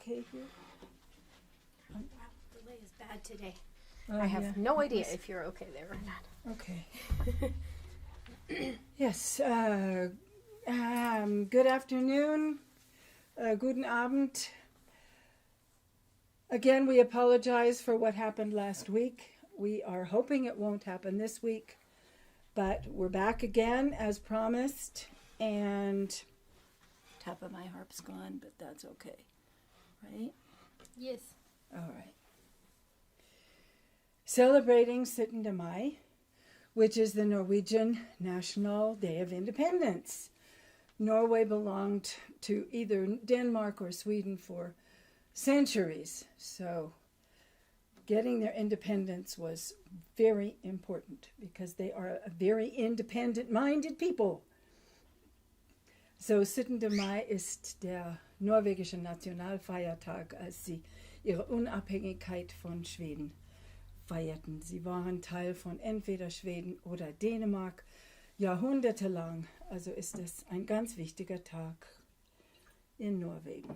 Okay here? The delay is bad today. I have no idea if you're okay there or not. Okay. Yes. Good afternoon. Guten Abend. Again, we apologize for what happened last week. We are hoping it won't happen this week, but we're back again as promised, and top of my harp's gone, but that's okay, right? Yes. All right. Celebrating Syttende Mai, which is the Norwegian National Day of Independence. Norway belonged to either Denmark or Sweden for centuries, so getting their independence was very important because they are a very independent-minded people. So Syttende Mai ist der norwegische Nationalfeiertag, als sie ihre Unabhängigkeit von Schweden feierten. Sie waren Teil von entweder Schweden oder Dänemark jahrhundertelang. Also ist es ein ganz wichtiger Tag in Norwegen.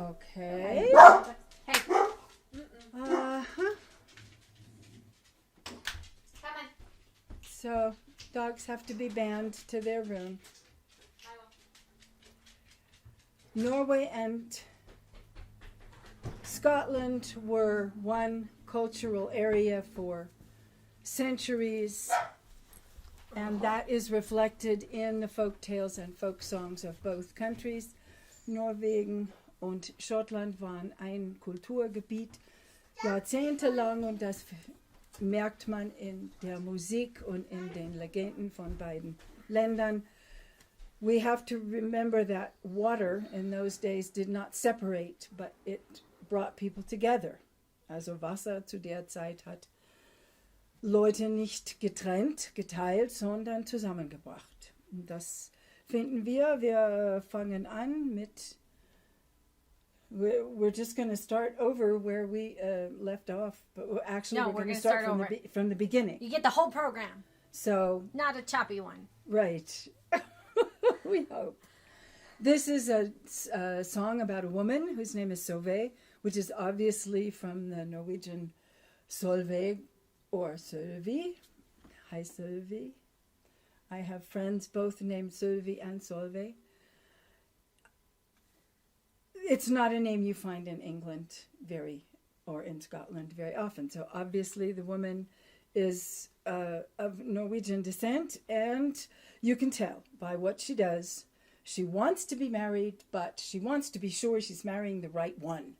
Okay. Hey, Uh-huh. come on. So dogs have to be banned to their room. Norway and Scotland were one cultural area for centuries, and that is reflected in the folk tales and folk songs of both countries. Norwegen und Schottland waren ein Kulturgebiet jahrzehntelang, und das merkt man in der Musik und in den Legenden von beiden Ländern. We have to remember that water in those days did not separate, but it brought people together. Also Wasser zu der Zeit hat Leute nicht geteilt, sondern zusammengebracht. Und das finden wir. Wir fangen an mit... We're just going to start over where we left off, but actually No, we're going to gonna start from the beginning. You get the whole program, So, not a choppy one. right. We hope. This is a song about a woman whose name is Solveig, which is obviously from the Norwegian Solveig or Sølvi. Hi, Sølvi. I have friends both named Sølvi and Solveig. It's not a name you find in England or in Scotland very often. So obviously the woman is of Norwegian descent, and you can tell by what she does. She wants to be married, but she wants to be sure she's marrying the right one.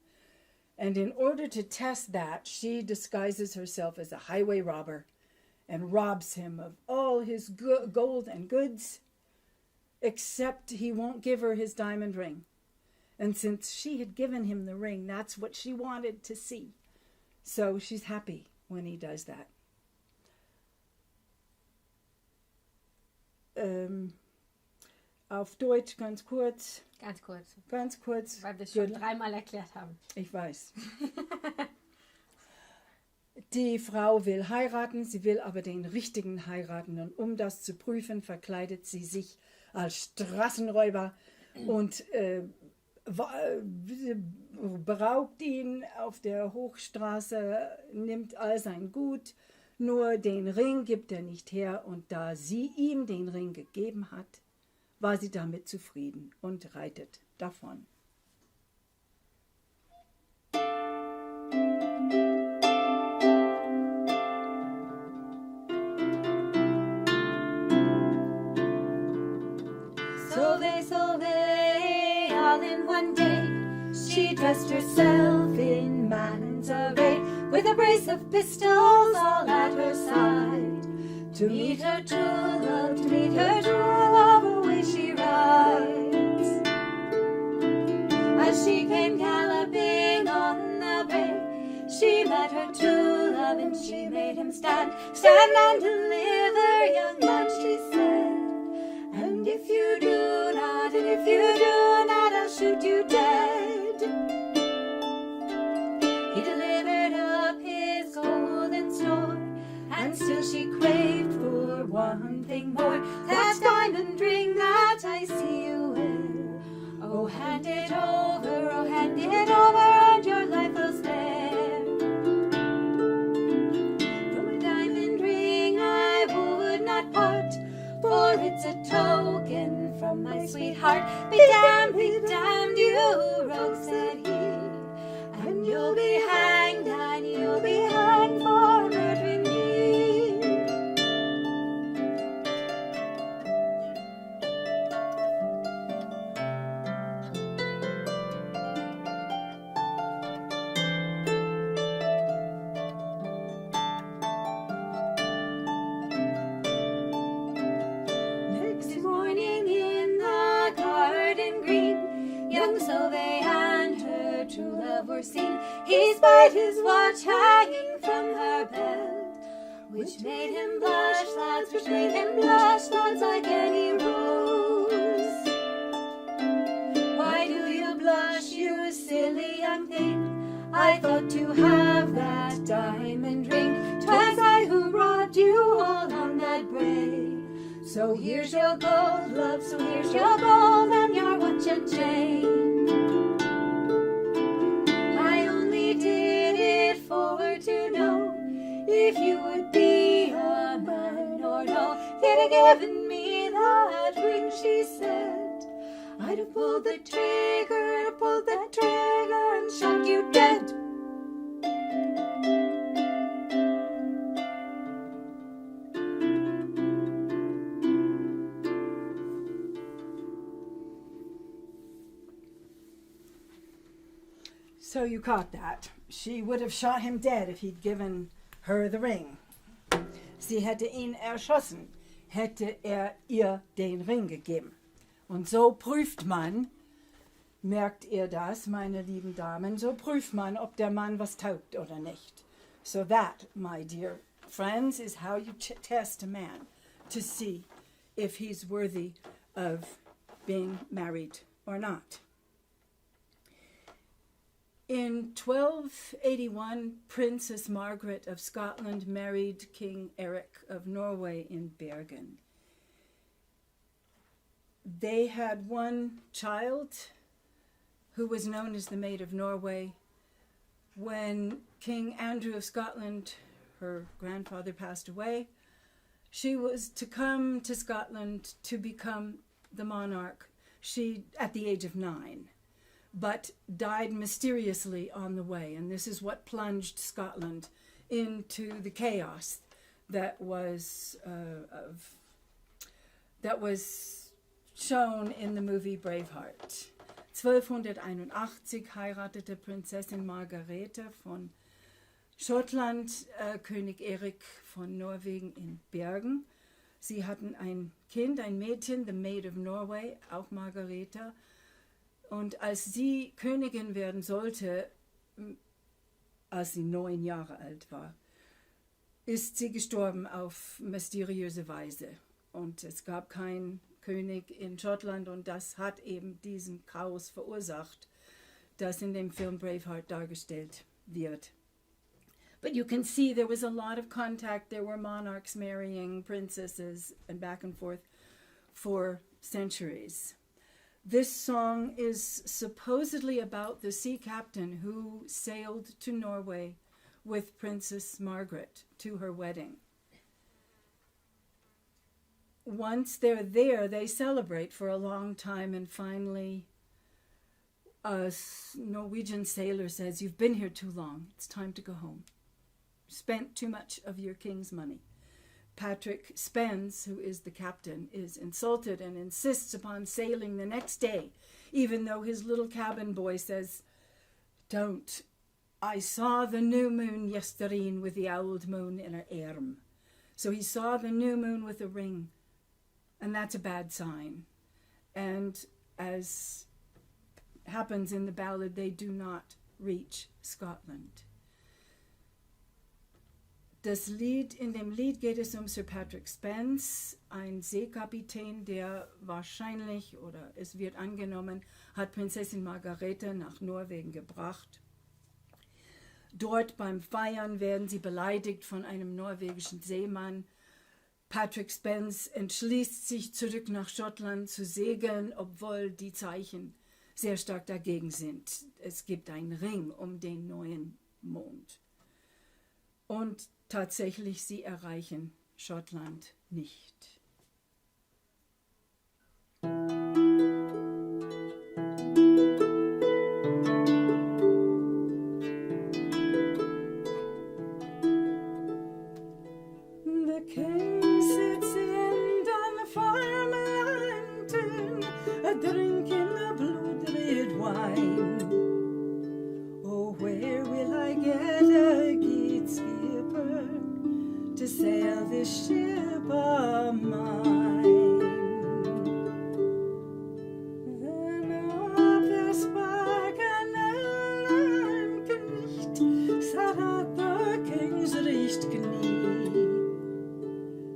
And in order to test that, she disguises herself as a highway robber and robs him of all his gold and goods, except he won't give her his diamond ring. And since she had given him the ring, that's what she wanted to see. So she's happy when he does that. Auf Deutsch ganz kurz. Ganz kurz, Ganz kurz. weil wir es schon dreimal erklärt haben. Ich weiß. Die Frau will heiraten, sie will aber den richtigen heiraten. Und um das zu prüfen, verkleidet sie sich als Straßenräuber und beraubt ihn auf der Hochstraße, nimmt all sein Gut, nur den Ring gibt er nicht her, und da sie ihm den Ring gegeben hat, war sie damit zufrieden und reitet davon. Solveig, all in one day, she dressed herself in man's array, with a brace of pistols all at her side. To meet her true love, away she rides. As she came galloping on the bay, she met her true love, and she made him stand and deliver, young man, she said. And if you do not, I'll shoot you dead. He delivered up his golden store, and still she craved for one thing more, that diamond ring that I see you wear. Oh, hand it over, and your life will spare. From a diamond ring I would not part, for it's a token from my sweetheart. Be damned, you rogue, said he, and you'll be hanged, for murdering me. Next morning in the garden green, young Solveig and her true love were seen. He spied his watch hanging from her belt, which made him blush, lads, like any rose. Why do you blush, you silly young thing? I thought to have that diamond ring. 'Twas I who robbed you all on that brae. So here's your gold, love, and your watch and chain. if you would be a man or no. If you'd have given me that ring, she said, I'd have pulled the trigger, and shot you dead. So you caught that. She would have shot him dead if he'd given her the ring. Sie hätte ihn erschossen, hätte ihr den Ring gegeben. Und so prüft man, merkt ihr das, meine lieben Damen, so prüft man, ob der Mann was taugt oder nicht. So that, my dear friends, is how you test a man, to see if he's worthy of being married or not. In 1281, Princess Margaret of Scotland married King Eric of Norway in Bergen. They had one child who was known as the Maid of Norway. When King Andrew of Scotland, her grandfather, passed away, she was to come to Scotland to become the monarch, she at the age of 9. But died mysteriously on the way. And this is what plunged Scotland into the chaos that was shown in the movie Braveheart. 1281 heiratete Prinzessin Margarete von Schottland König Erik von Norwegen in Bergen. Sie hatten ein Kind, ein Mädchen, the Maid of Norway, auch Margarete. Und als sie Königin werden sollte, als sie 9 Jahre alt war, ist sie gestorben auf mysteriöse Weise. Und es gab keinen König in Schottland und das hat eben diesen Chaos verursacht, das in dem Film Braveheart dargestellt wird. But you can see there was a lot of contact. There were monarchs marrying princesses and back and forth for centuries. This song is supposedly about the sea captain who sailed to Norway with Princess Margaret to her wedding. Once they're there, they celebrate for a long time, and finally a Norwegian sailor says, "You've been here too long. It's time to go home. Spent too much of your king's money." Patrick Spens, who is the captain, is insulted and insists upon sailing the next day, even though his little cabin boy says, "Don't. I saw the new moon yestereen with the old moon in her arm." So he saw the new moon with a ring, and that's a bad sign. And as happens in the ballad, they do not reach Scotland. In dem Lied geht es Sir Patrick Spens, ein Seekapitän, der wahrscheinlich, oder es wird angenommen, hat Prinzessin Margarete nach Norwegen gebracht. Dort beim Feiern werden sie beleidigt von einem norwegischen Seemann. Patrick Spens entschließt sich, zurück nach Schottland zu segeln, obwohl die Zeichen sehr stark dagegen sind. Es gibt einen Ring um den neuen Mond. Und tatsächlich, sie erreichen Schottland nicht. The king sits in the farmlanten, drinking the blood-red wine. Oh, where will I get a good skipper to sail this ship of mine? Then auf der Sparkanellen nicht, satt the king's recht knie.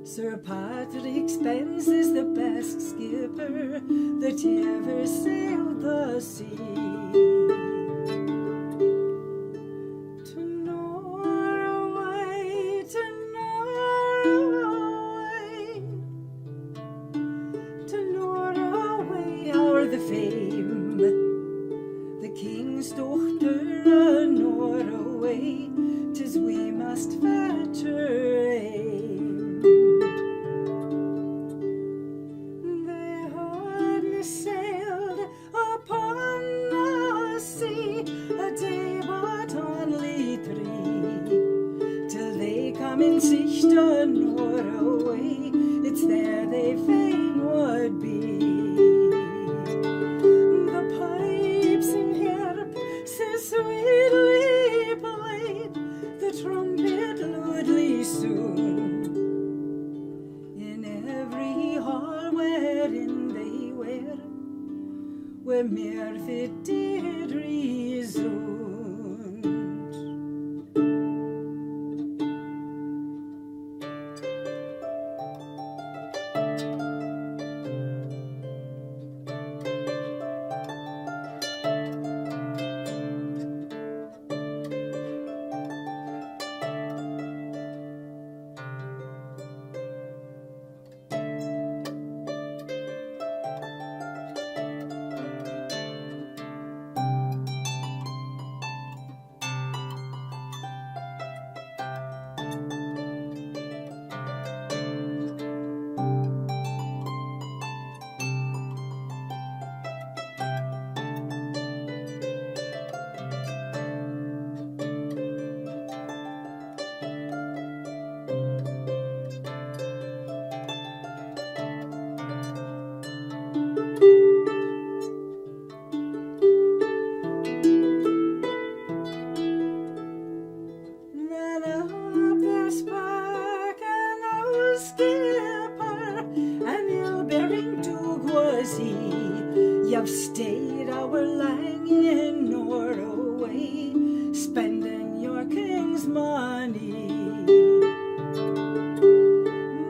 Sir Patrick Spens is the best skipper that ever sailed the sea. Norway, 'tis we must fetch her to Norway, it's there they fain would be. The pipes and harp says sweetly played, the trumpet loudly soon. In every hall wherein they were mere fitted resumed. You've stayed our lang in Norway, spending your king's money.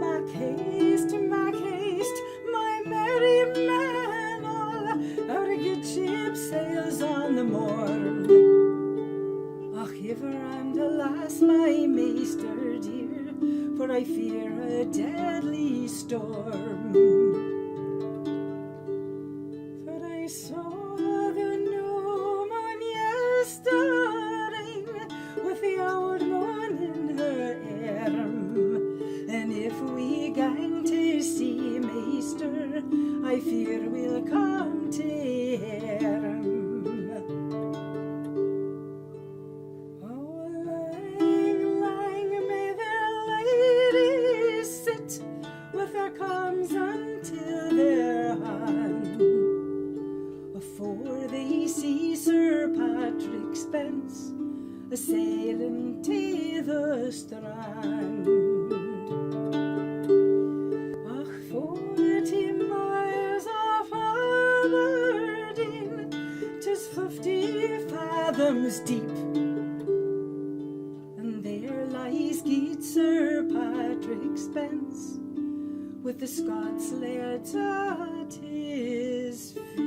Make haste, my merry men all, our good ship sails on the morn. Ach, ever and alas, my maester dear, for I fear a deadly storm. I saw the new moon yesterday with the old moon in her arm, and if we gang to see Maester, I fear we'll come to harm. Oh, lang may their ladies sit with their combs until their hand, before they see Sir Patrick Spence a-sailing to the strand. Ach, 40 miles off Aberdeen, 'tis 50 fathoms deep, and there lies Geet Sir Patrick Spence with the Scots lairds at his feet.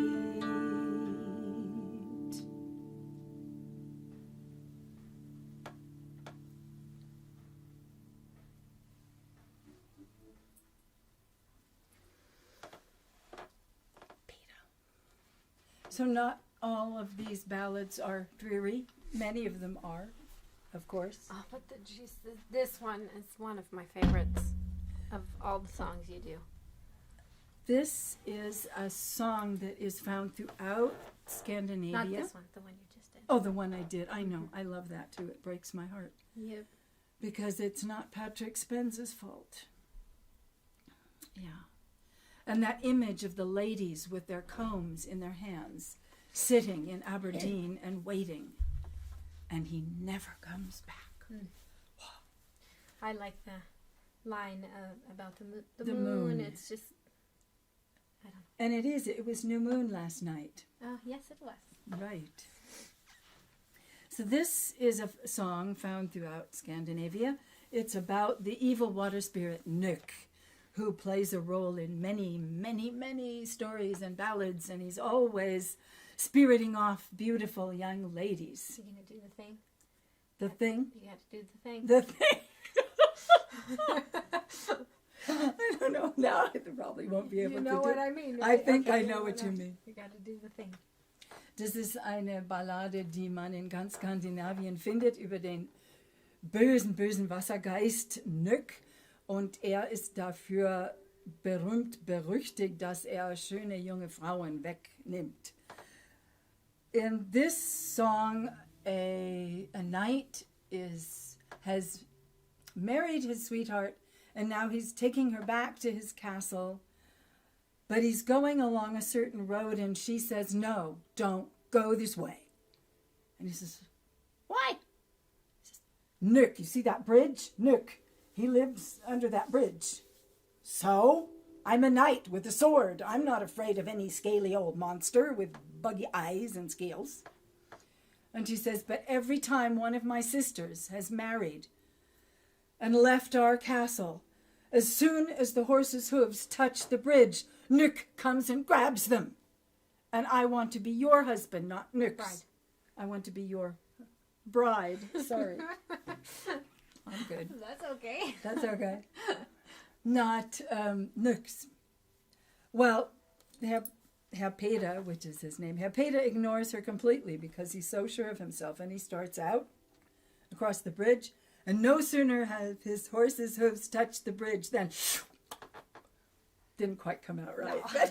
So not all of these ballads are dreary. Many of them are, of course. Oh, but this one is one of my favorites of all the songs you do. This is a song that is found throughout Scandinavia. Not this one, the one you just did. Oh, the one I did. I know. I love that too. It breaks my heart. Yep. Because it's not Patrick Spence's fault. Yeah. And that image of the ladies with their combs in their hands, sitting in Aberdeen and waiting. And he never comes back. Mm. I like the line about the moon. It's just, I don't know. And it was new moon last night. Yes, it was. Right. So this is a song found throughout Scandinavia. It's about the evil water spirit Nyk, who plays a role in many, many, many stories and ballads, and he's always spiriting off beautiful young ladies. You're going to do the thing? The thing? You got to do the thing. The thing. I don't know. Now I probably won't be able to do it. You know what I mean, I right? think Okay, I know what you mean. You got to do the thing. Das ist eine Ballade, die man in ganz Skandinavien findet, über den bösen, bösen Wassergeist Nyk. Und er ist dafür berühmt, berüchtigt, dass er schöne junge Frauen wegnimmt. In this song, a knight has married his sweetheart, and now he's taking her back to his castle. But he's going along a certain road, and she says, no, don't go this way. And he says, why? He says, Nook, you see that bridge? Nook, he lives under that bridge. So, I'm a knight with a sword. I'm not afraid of any scaly old monster with buggy eyes and scales. And she says, but every time one of my sisters has married and left our castle, as soon as the horse's hooves touch the bridge, Nook comes and grabs them. And I want to be your husband, not Nook's. Bride. I want to be your bride. Sorry. I'm good. That's okay. That's okay. Not Nook's. Well, Herr Peter, which is his name, Herr Peter ignores her completely because he's so sure of himself, and he starts out across the bridge, and no sooner have his horse's hooves touched the bridge than didn't quite come out right. No.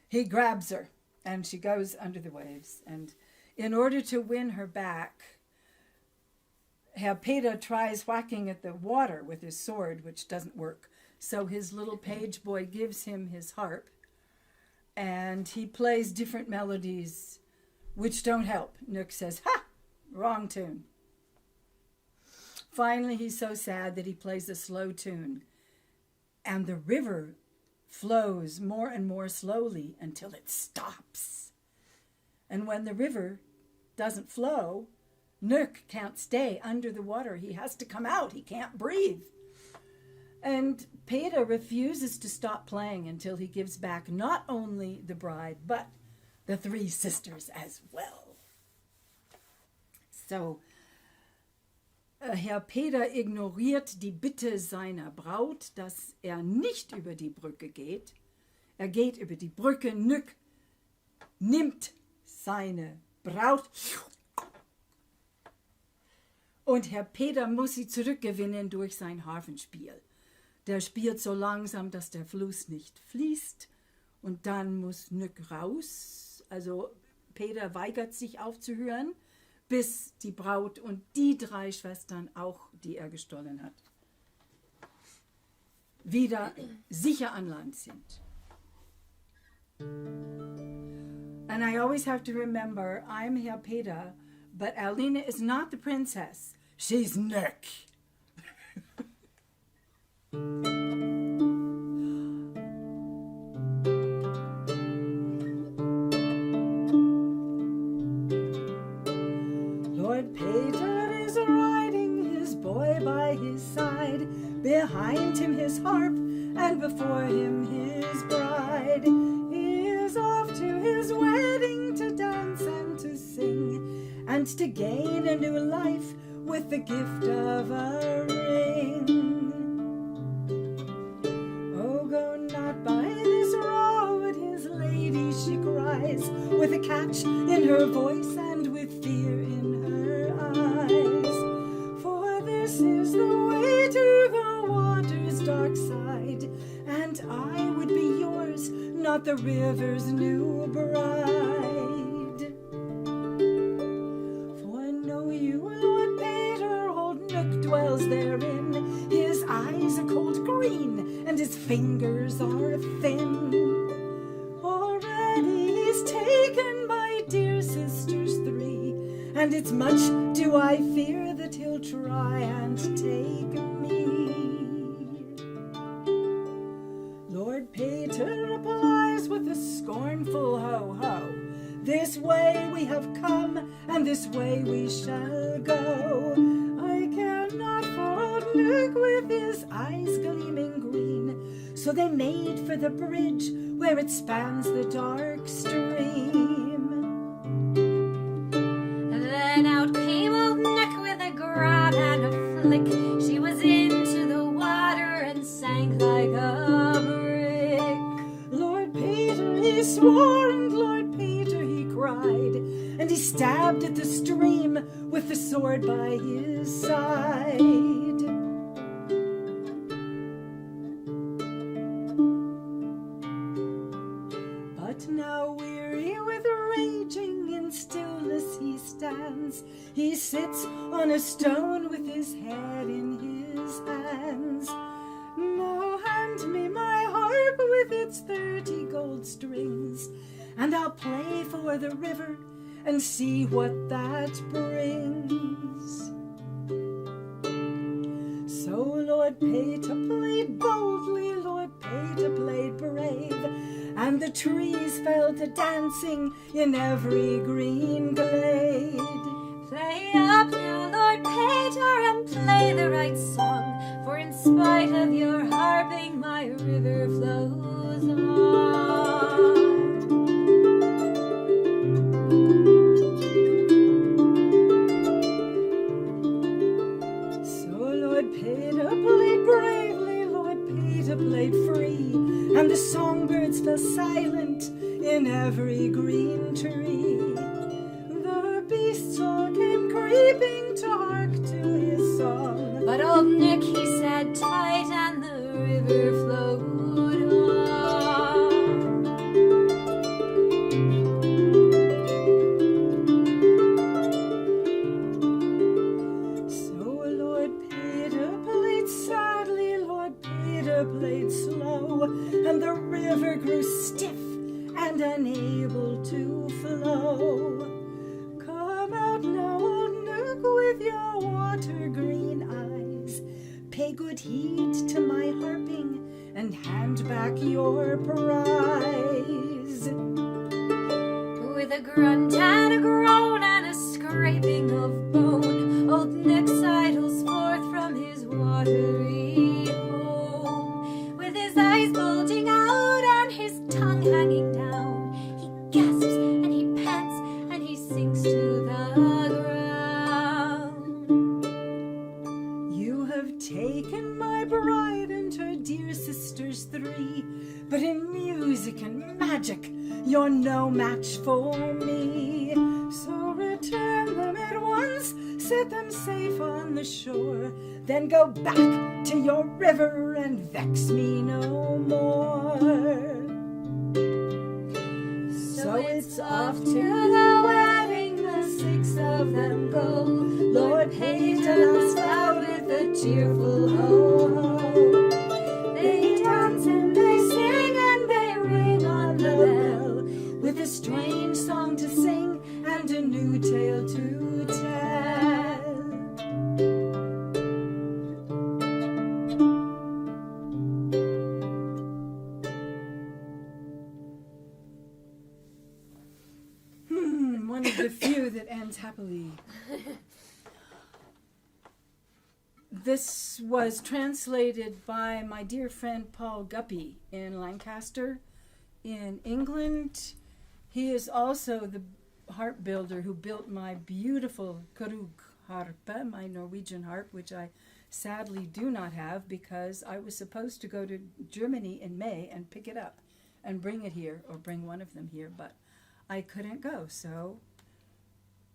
He grabs her, and she goes under the waves, and in order to win her back, Herr Peter tries whacking at the water with his sword, which doesn't work. So his little page boy gives him his harp, and he plays different melodies which don't help. Nook says, ha, wrong tune. Finally, he's so sad that he plays a slow tune, and the river flows more and more slowly until it stops. And when the river doesn't flow, Nook can't stay under the water. He has to come out. He can't breathe. And Peter refuses to stop playing until he gives back not only the bride, but the three sisters as well. So, Herr Peter ignoriert die Bitte seiner Braut, dass er nicht über die Brücke geht. Er geht über die Brücke. Nook nimmt seine Braut. Und Herr Peter muss sie zurückgewinnen durch sein Harfenspiel. Der spielt so langsam, dass der Fluss nicht fließt. Und dann muss Nook raus. Also Peter weigert sich aufzuhören, bis die Braut und die drei Schwestern, auch die er gestohlen hat, wieder sicher an Land sind. And I always have to remember, I'm Herr Peter, but Alina is not the princess. She's Nook. Lord Peter is riding his boy by his side, behind him his harp, and before him his bride. He is off to his wedding to dance and to sing, and to gain a new life with the gift of a ring. Oh, go not by this road, his lady, she cries, with a catch in her voice and with fear in her eyes. For this is the way to the water's dark side, and I would be yours, not the river's new bride. For know you, Lord Peter, old Nook dwells therein. His eyes are cold green, and his fingers are thin. Already he's taken my dear sisters three, and it's much do I fear that he'll try and take me. Lord Peter replies with a scornful ho-ho. This way we have come, and this way we shall go. I care not for old Nook with his eyes gleaming green. So they made for the bridge where it spans the dark stream. Then out came old Nook with a grab and a flick. She was into the water and sank like a brick. Lord Peter, he swore, and Lord Peter, he cried, and he stabbed at the stream with the sword by his side. But now weary with raging in stillness he stands. He sits on a stone with his head in his hands. Now hand me my harp with its 30 gold strings, and I'll play for the river and see what that brings. So Lord Peter played boldly, Lord Peter played brave, and the trees fell to dancing in every green glade. Play up now, Lord Peter, and play the right song, for in spite of your harping, my river flows on. So Lord Peter played bravely, Lord Peter played free, and the songbirds fell silent in every green tree. The beasts all came creeping to hark to his song, But old Nick, he sat tight, and the river flowed on. so Lord Peter played sadly, Lord Peter played slow, and the river grew stiff and unable to flow. Come out now, old Nook, with your water green eyes. Pay good heed to my harping and hand back your prize. With a grunt and a groan and a scraping of bone, old Nick sidles forth from his watery home. With his eyes bulging out and his tongue hanging down, he gasps and he pants and he sinks to the ground. You have taken my bride and her dear sisters 3, but in music and magic you're no match for me. So return them at once, set them safe on the shore, then go back to your river and vex me no more. So it's off to the wedding, the 6 of them go. Lord Peter laughs loud with a cheerful ho-ho. They dance and they sing and they ring on the bell, with a strange song to sing and a new tale to tell. One of the few that ends happily. This was translated by my dear friend Paul Guppy in Lancaster, in England. He is also the harp builder who built my beautiful Krug harpe, my Norwegian harp, which I sadly do not have because I was supposed to go to Germany in May and pick it up and bring it here, or bring one of them here, but I couldn't go, so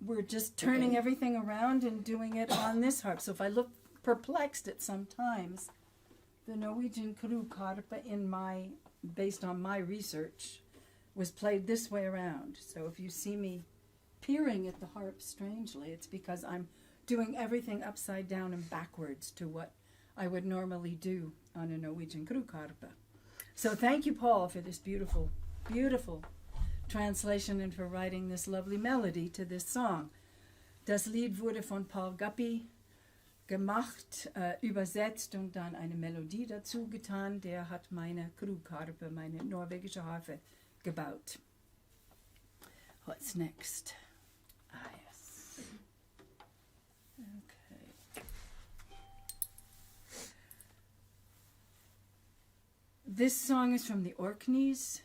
we're just turning everything around and doing it on this harp. So if I look perplexed at some times, the Norwegian Krug harpe based on my research, was played this way around. So if you see me peering at the harp strangely, it's because I'm doing everything upside down and backwards to what I would normally do on a Norwegian Krug harpe. So thank you, Paul, for this beautiful, beautiful translation and for writing this lovely melody to this song. Das Lied wurde von Paul Guppy gemacht, übersetzt und dann eine Melodie dazu getan. Der hat meine Krugharpe, meine norwegische Harfe, gebaut. What's next? Ah, yes. Okay. This song is from the Orkneys.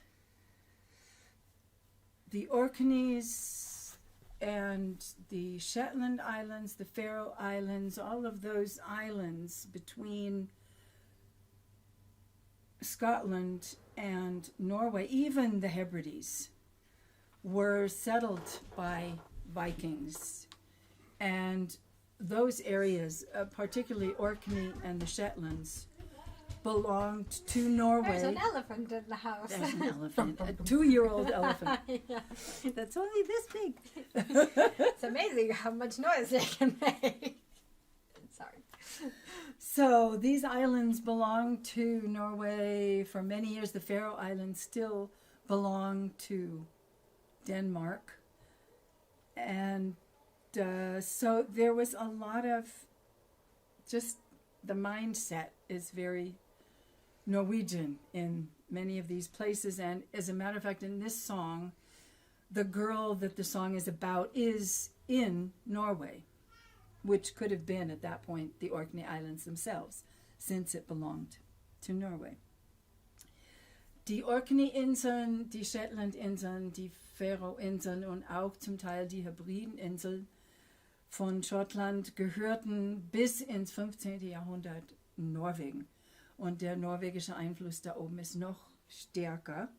The Orkneys and the Shetland Islands, the Faroe Islands, all of those islands between Scotland and Norway, even the Hebrides, were settled by Vikings. And those areas, particularly Orkney and the Shetlands, belonged to Norway. There's an elephant in the house. There's an elephant, a 2-year-old elephant. Yeah. That's only this big. It's amazing how much noise they can make. Sorry. So these islands belonged to Norway for many years. The Faroe Islands still belong to Denmark. And so there was a lot of just the mindset is very Norwegian in many of these places. And as a matter of fact, in this song, the girl that the song is about is in Norway, which could have been at that point the Orkney Islands themselves, since it belonged to Norway. Die Orkney-Inseln, die Shetland-Inseln, die Faroe-Inseln und auch zum Teil die Hebriden-Inseln von Schottland gehörten bis ins 15. Jahrhundert Norwegen. Und der norwegische Einfluss da oben ist noch stärker.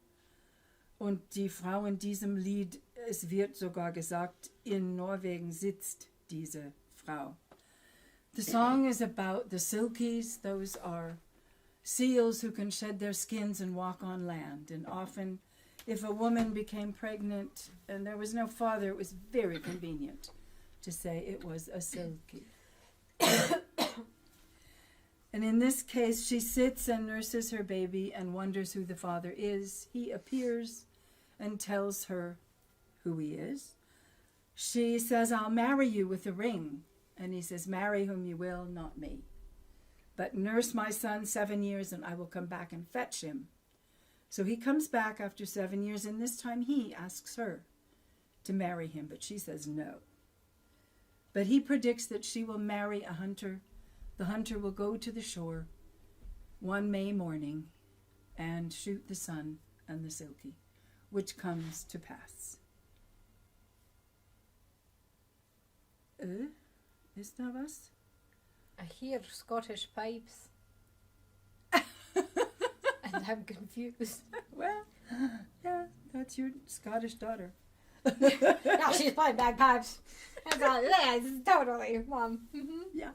Und die Frau in diesem Lied, es wird sogar gesagt, in Norwegen sitzt diese Frau. The song is about the Silkies. Those are seals who can shed their skins and walk on land. And often, if a woman became pregnant and there was no father, it was very convenient to say it was a Silkie. And in this case, she sits and nurses her baby and wonders who the father is. He appears and tells her who he is. She says, I'll marry you with a ring. And he says, marry whom you will, not me. But nurse my son 7 years and I will come back and fetch him. So he comes back after 7 years, and this time he asks her to marry him, but she says no. But he predicts that she will marry a hunter. The hunter will go to the shore one May morning and shoot the sun and the Silkie, which comes to pass. Ist da was? I hear Scottish pipes. And I'm confused. Well, yeah, that's your Scottish daughter. No, she's playing bagpipes. I got Liz, totally, Mom. Mm-hmm. Ja.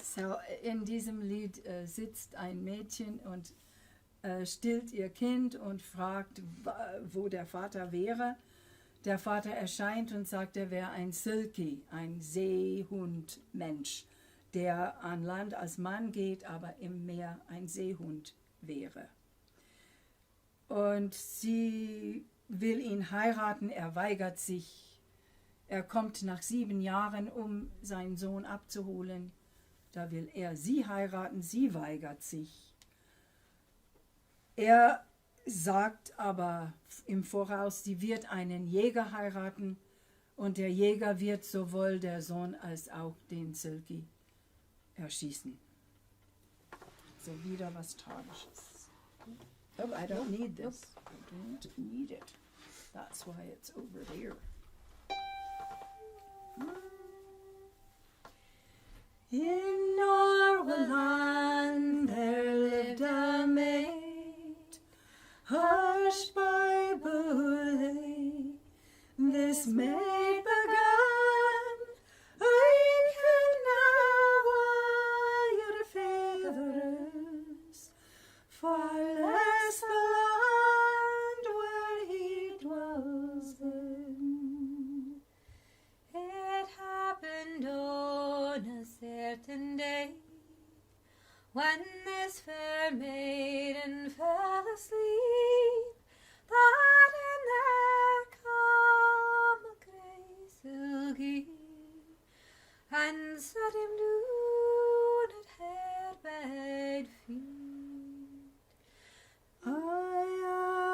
So, in diesem Lied sitzt ein Mädchen und stillt ihr Kind und fragt, wo der Vater wäre. Der Vater erscheint und sagt, er wäre ein Silkie, ein Seehundmensch, der an Land als Mann geht, aber im Meer ein Seehund wäre. Und sie will ihn heiraten, er weigert sich. Er kommt nach 7 Jahren, um seinen Sohn abzuholen. Da will er sie heiraten, sie weigert sich. Er sagt aber im Voraus, sie wird einen Jäger heiraten und der Jäger wird sowohl der Sohn als auch den Silkie erschießen. So wieder was Tragisches. Oh, I don't need this. I don't need it. That's why it's over there. In Norway there lived a maid, hushed by bully. This maid began, I can now wire feathers, far less the land where he dwells in. It happened on a certain day, when this fair maiden fell asleep, that in there come a grey silkie, and set him down at her bed feet. I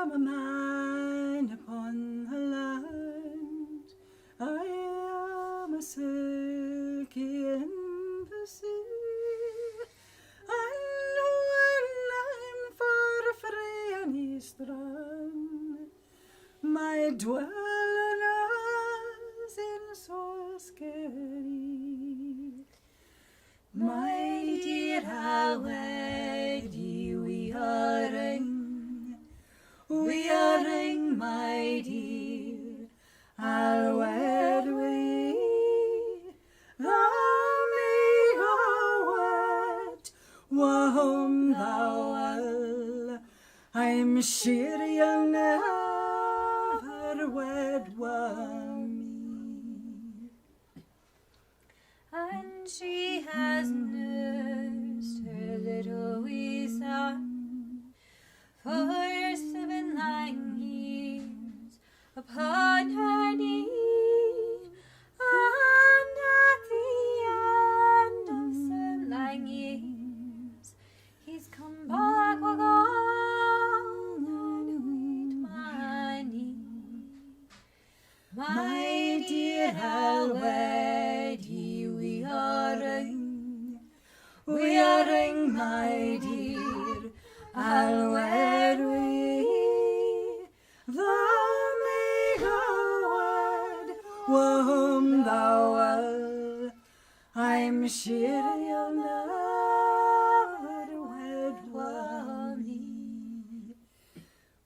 am a man upon the land, I am a silkie in the sea, and when I'm far from any strand, my dwelling is in Solskjaer. My dear, how ready we are ring, my dear, how wed we, thou me how wed, I'm sure you'll never wed me. And she has nursed her little wee son for 7 lang years upon her knee. And at the end of 7 lang years, he's come back again and my knee. My dear, I'll wed ye, we are ring, my dear, I'll wed we. Thou may go wed whom thou will. I'm sure you'll never wed me.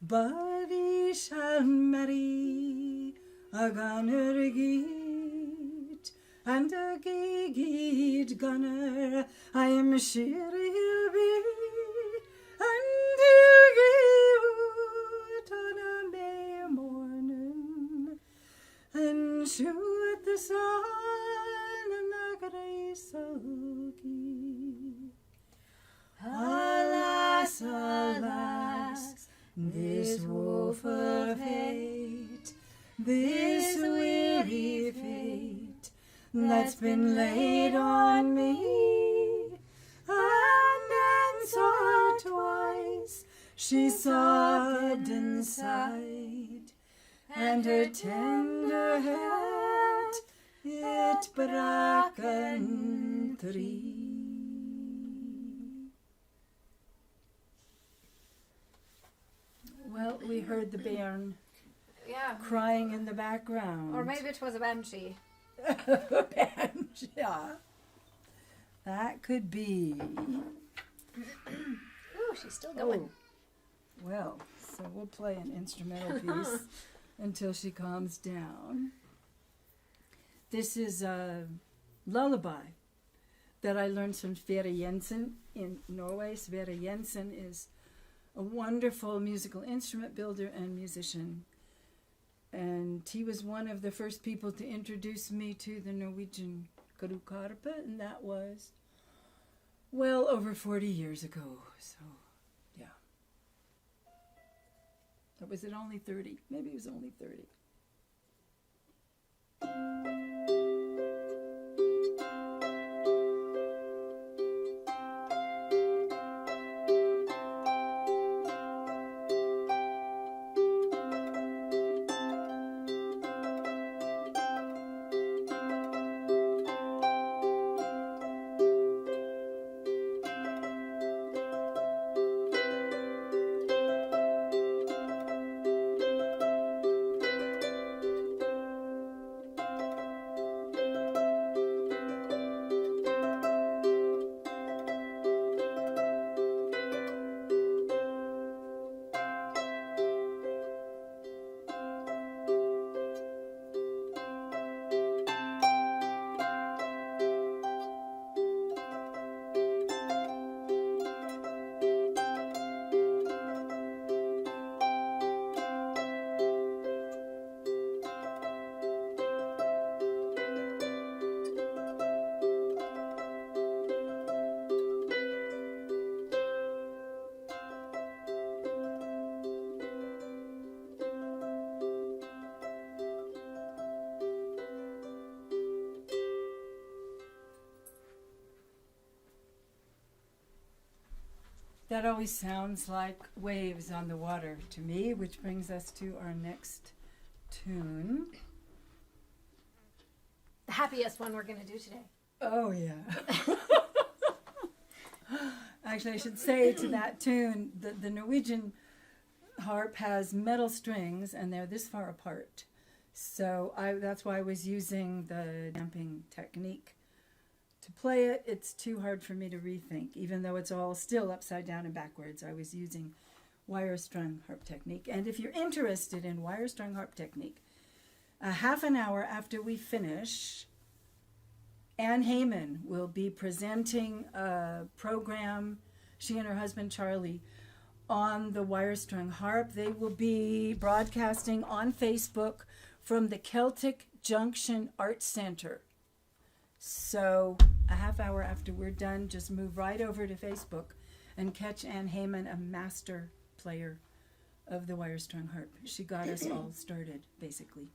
But he shall marry a gunner geet, and a geet gunner I'm sure he'll be, and he'll give on a May morning, and shoot the sun and the grey sulky. Alas, alas, this woeful fate, this weary fate that's been laid on me. And then saw twice she sobbed and sighed, and her tender heart it braken three. Well, we heard the bairn Yeah. crying in the background. Or maybe it was a banshee. Yeah. That could be. Ooh, she's still going. Oh, well, so we'll play an instrumental piece until she calms down. This is a lullaby that I learned from Sverre Jensen in Norway. Sverre Jensen is a wonderful musical instrument builder and musician. And he was one of the first people to introduce me to the Norwegian karukarpe, and that was well over 40 years ago. So, yeah. Or was it only 30? Maybe it was only 30. That always sounds like waves on the water to me, which brings us to our next tune. The happiest one we're going to do today. Oh, yeah. Actually, I should say to that tune, the Norwegian harp has metal strings, and they're this far apart. So that's why I was using the damping technique to play it. It's too hard for me to rethink, even though it's all still upside down and backwards. I was using wire strung harp technique. And if you're interested in wire strung harp technique, a half an hour after we finish, Anne Heyman will be presenting a program, she and her husband Charlie, on the wire-strung harp. They will be broadcasting on Facebook from the Celtic Junction Art Center. So a half hour after we're done, just move right over to Facebook and catch Ann Heyman, a master player of the wire-strung harp. She got us all started, basically.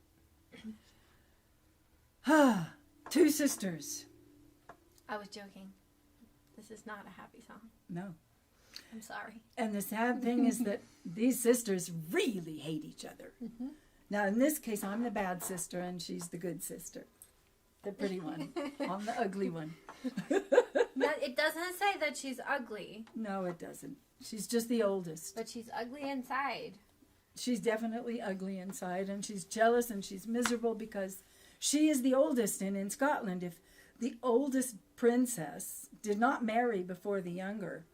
Two sisters. I was joking. This is not a happy song. No. I'm sorry. And the sad thing is that these sisters really hate each other. Mm-hmm. Now, in this case, I'm the bad sister and she's the good sister. The pretty one. I'm the ugly one. It doesn't say that she's ugly, No, it doesn't. She's just the oldest. but she's ugly inside. She's definitely ugly inside, and she's jealous and she's miserable because she is the oldest. And in Scotland, if the oldest princess did not marry before the younger,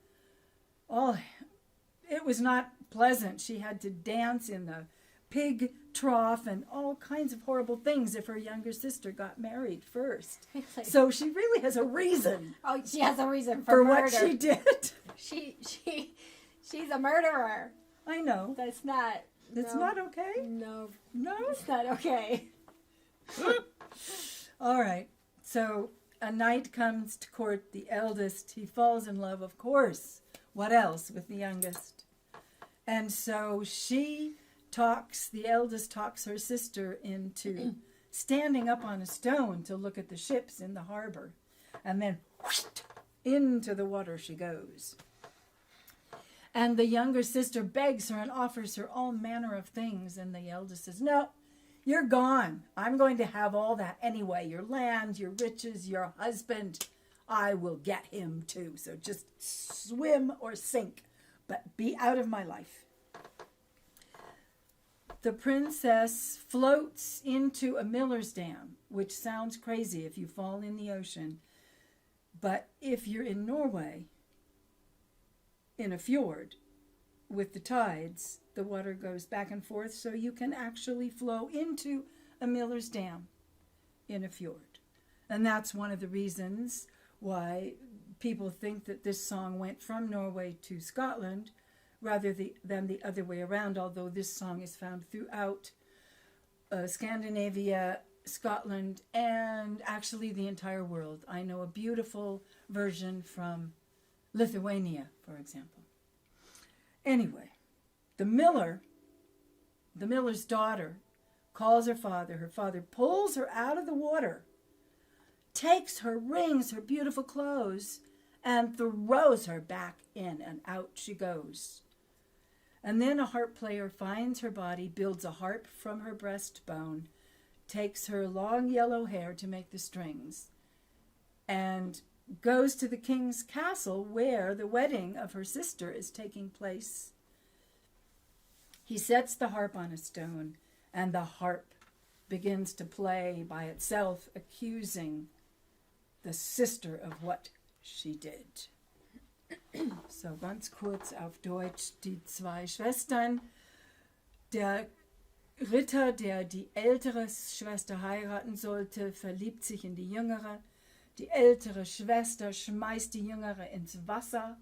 it was not pleasant. She had to dance in the pig trough and all kinds of horrible things if her younger sister got married first. So she really has a reason Oh, she has a reason for for murder. what she did. She's a murderer. I know. That's not. It's no, not okay. No, No. it's not okay. All right. So a knight comes to court the eldest. He falls in love, of course. What else with the youngest? And so the eldest talks her sister into standing up on a stone to look at the ships in the harbor. And then whoosh, into the water she goes. And the younger sister begs her and offers her all manner of things. And the eldest says, no, you're gone. I'm going to have all that anyway. Your land, your riches, your husband. I will get him too. So just swim or sink, but be out of my life. The princess floats into a miller's dam, which sounds crazy if you fall in the ocean. But if you're in Norway, in a fjord, with the tides, the water goes back and forth, so you can actually flow into a miller's dam in a fjord. And that's one of the reasons why people think that this song went from Norway to Scotland rather than the other way around, although this song is found throughout Scandinavia, Scotland, and actually the entire world. I know a beautiful version from Lithuania, for example. Anyway, the miller's daughter, calls her father. Her father pulls her out of the water, takes her rings, her beautiful clothes, and throws her back in, and out she goes. And then a harp player finds her body, builds a harp from her breastbone, takes her long yellow hair to make the strings, and goes to the king's castle where the wedding of her sister is taking place. He sets the harp on a stone, and the harp begins to play by itself, accusing the sister of what she did. So ganz kurz auf Deutsch, die zwei Schwestern. Der Ritter, der die ältere Schwester heiraten sollte, verliebt sich in die jüngere. Die ältere Schwester schmeißt die jüngere ins Wasser.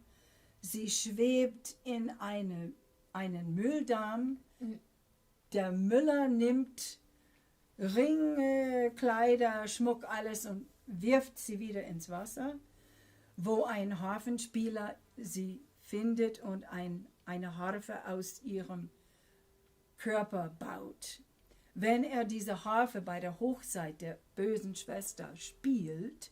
Sie schwebt in einen Mülldamm. Der Müller nimmt Ringe, Kleider, Schmuck, alles und wirft sie wieder ins Wasser, wo ein Harfenspieler sie findet und eine Harfe aus ihrem Körper baut. Wenn er diese Harfe bei der Hochzeit der bösen Schwester spielt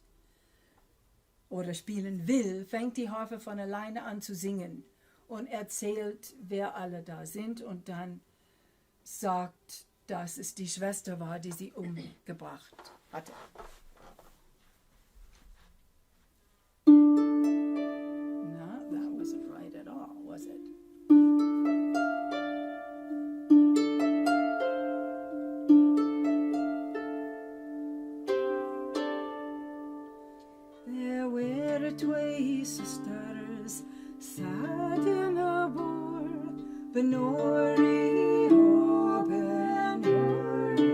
oder spielen will, fängt die Harfe von alleine an zu singen und erzählt, wer alle da sind, und dann sagt, dass es die Schwester war, die sie umgebracht hatte. No, that wasn't right at all, was it? There were 2 sisters sat in a boor, Benori og Benori.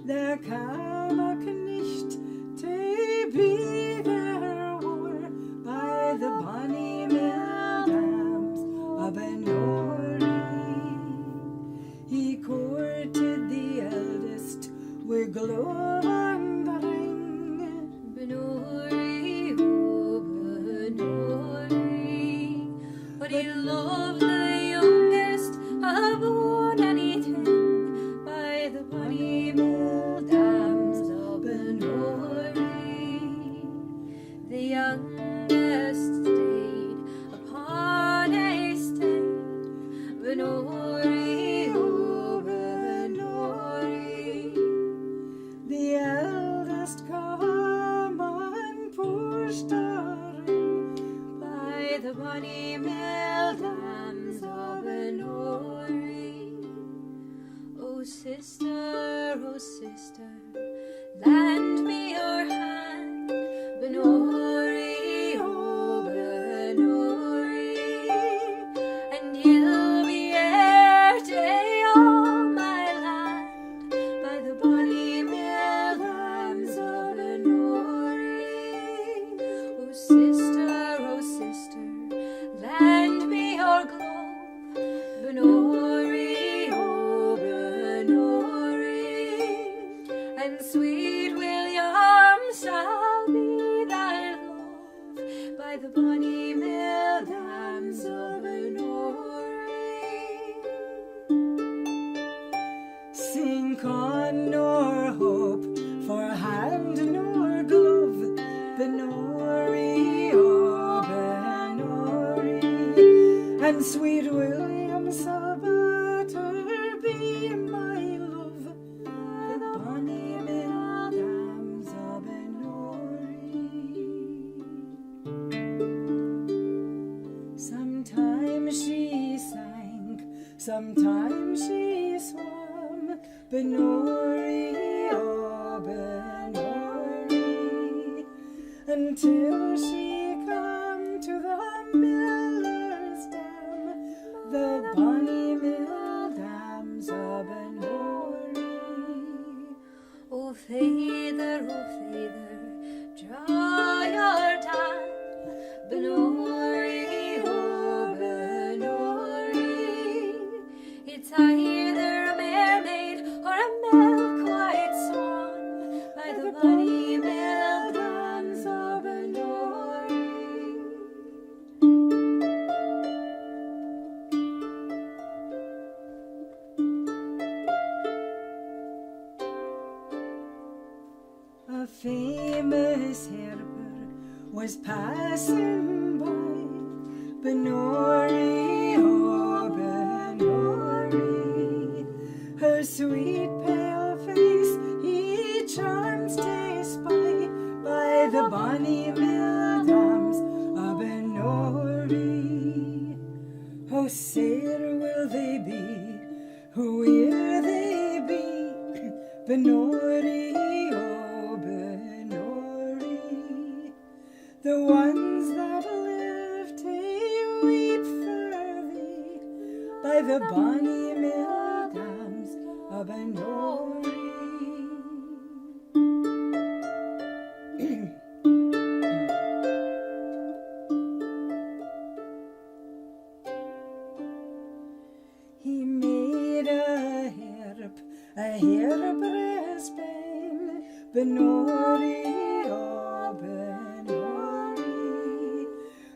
There kam a knicht to be their war by the bonny mill dams but he loved the youngest aboard anything by the bonny mill dams of Benori. The youngest stayed upon a stayed Benori, oh Benori. The eldest come on pushed her in By the bonny mill dams of Benori. Oh sister, lend me your hand, Benori, oh Benori, and you'll be heir to all my land by the bonny mill dams of Benori. Oh sister, lend me your glove, Benori, oh Benori, and sweet William shall be thy love by the bonny mill dams of Benori. Sink on nor hope for hand nor glove, Benori, oh Benori, and sweet William Sabater be my love, the bonny mill dams of Benori. Sometimes she sank, sometimes she swam, Benori, oh Benori, until she come to the miller's dam, the bonny mill dams of Benori. Oh father, draw your dam, Benori, oh Benori. It's either a mermaid or a milk-white swan by the bonny mill dams of Benori. A famous harper was passing by, Benori, oh Benori. Her sweet pale face he charms to spy by the bonny mill dams of Benori. Oh, sailor will they be, who will they be, Benori, oh Benori. The ones that live to weep for thee by the bonny mill dams of Benori. He made a hairbreadth span, Benori, oh Benori,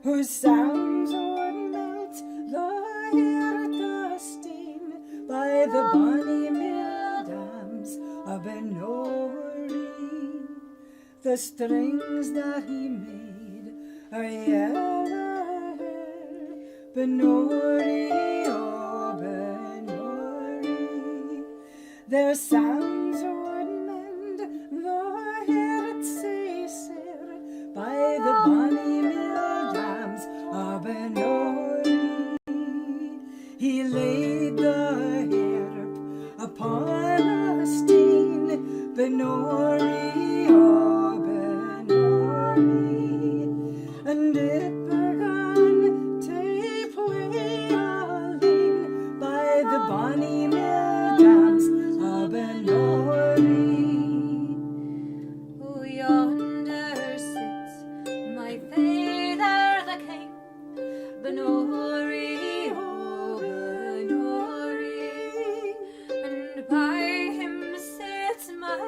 whose sounds would melt the hair dusting by the bonny mill dams of Benori. The strings that he made are yellow hair, Benori, oh Benori. Their sounds would mend the heart sacer by the bonny mill dams of Benori. He laid the harp upon a steen, Benori, oh Benori, and it began to play again by the bonny mill dams of Benori. Oh, yonder sits my father the king, Benori, oh Benori, and by him sits my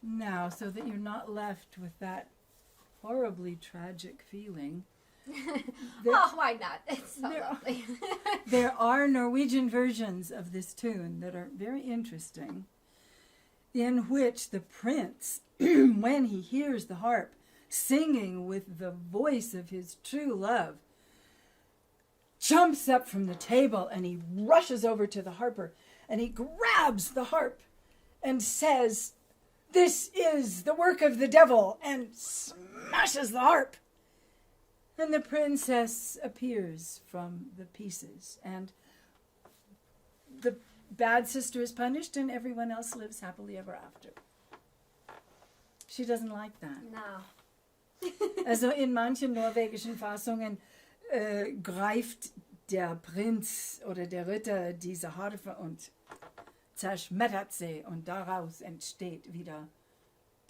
Now, so that you're not left with that horribly tragic feeling, Oh, why not? It's so There- lovely. there are Norwegian versions of this tune that are very interesting, in which the prince, when he hears the harp singing with the voice of his true love, jumps up from the table and he rushes over to the harper and he grabs the harp and says, "This is the work of the devil," and smashes the harp. And the princess appears from the pieces, and the bad sister is punished, and everyone else lives happily ever after. She doesn't like that. No. Also in manchen norwegischen Fassungen greift der Prinz oder der Ritter diese Harfe und zerschmettert sie, und daraus entsteht wieder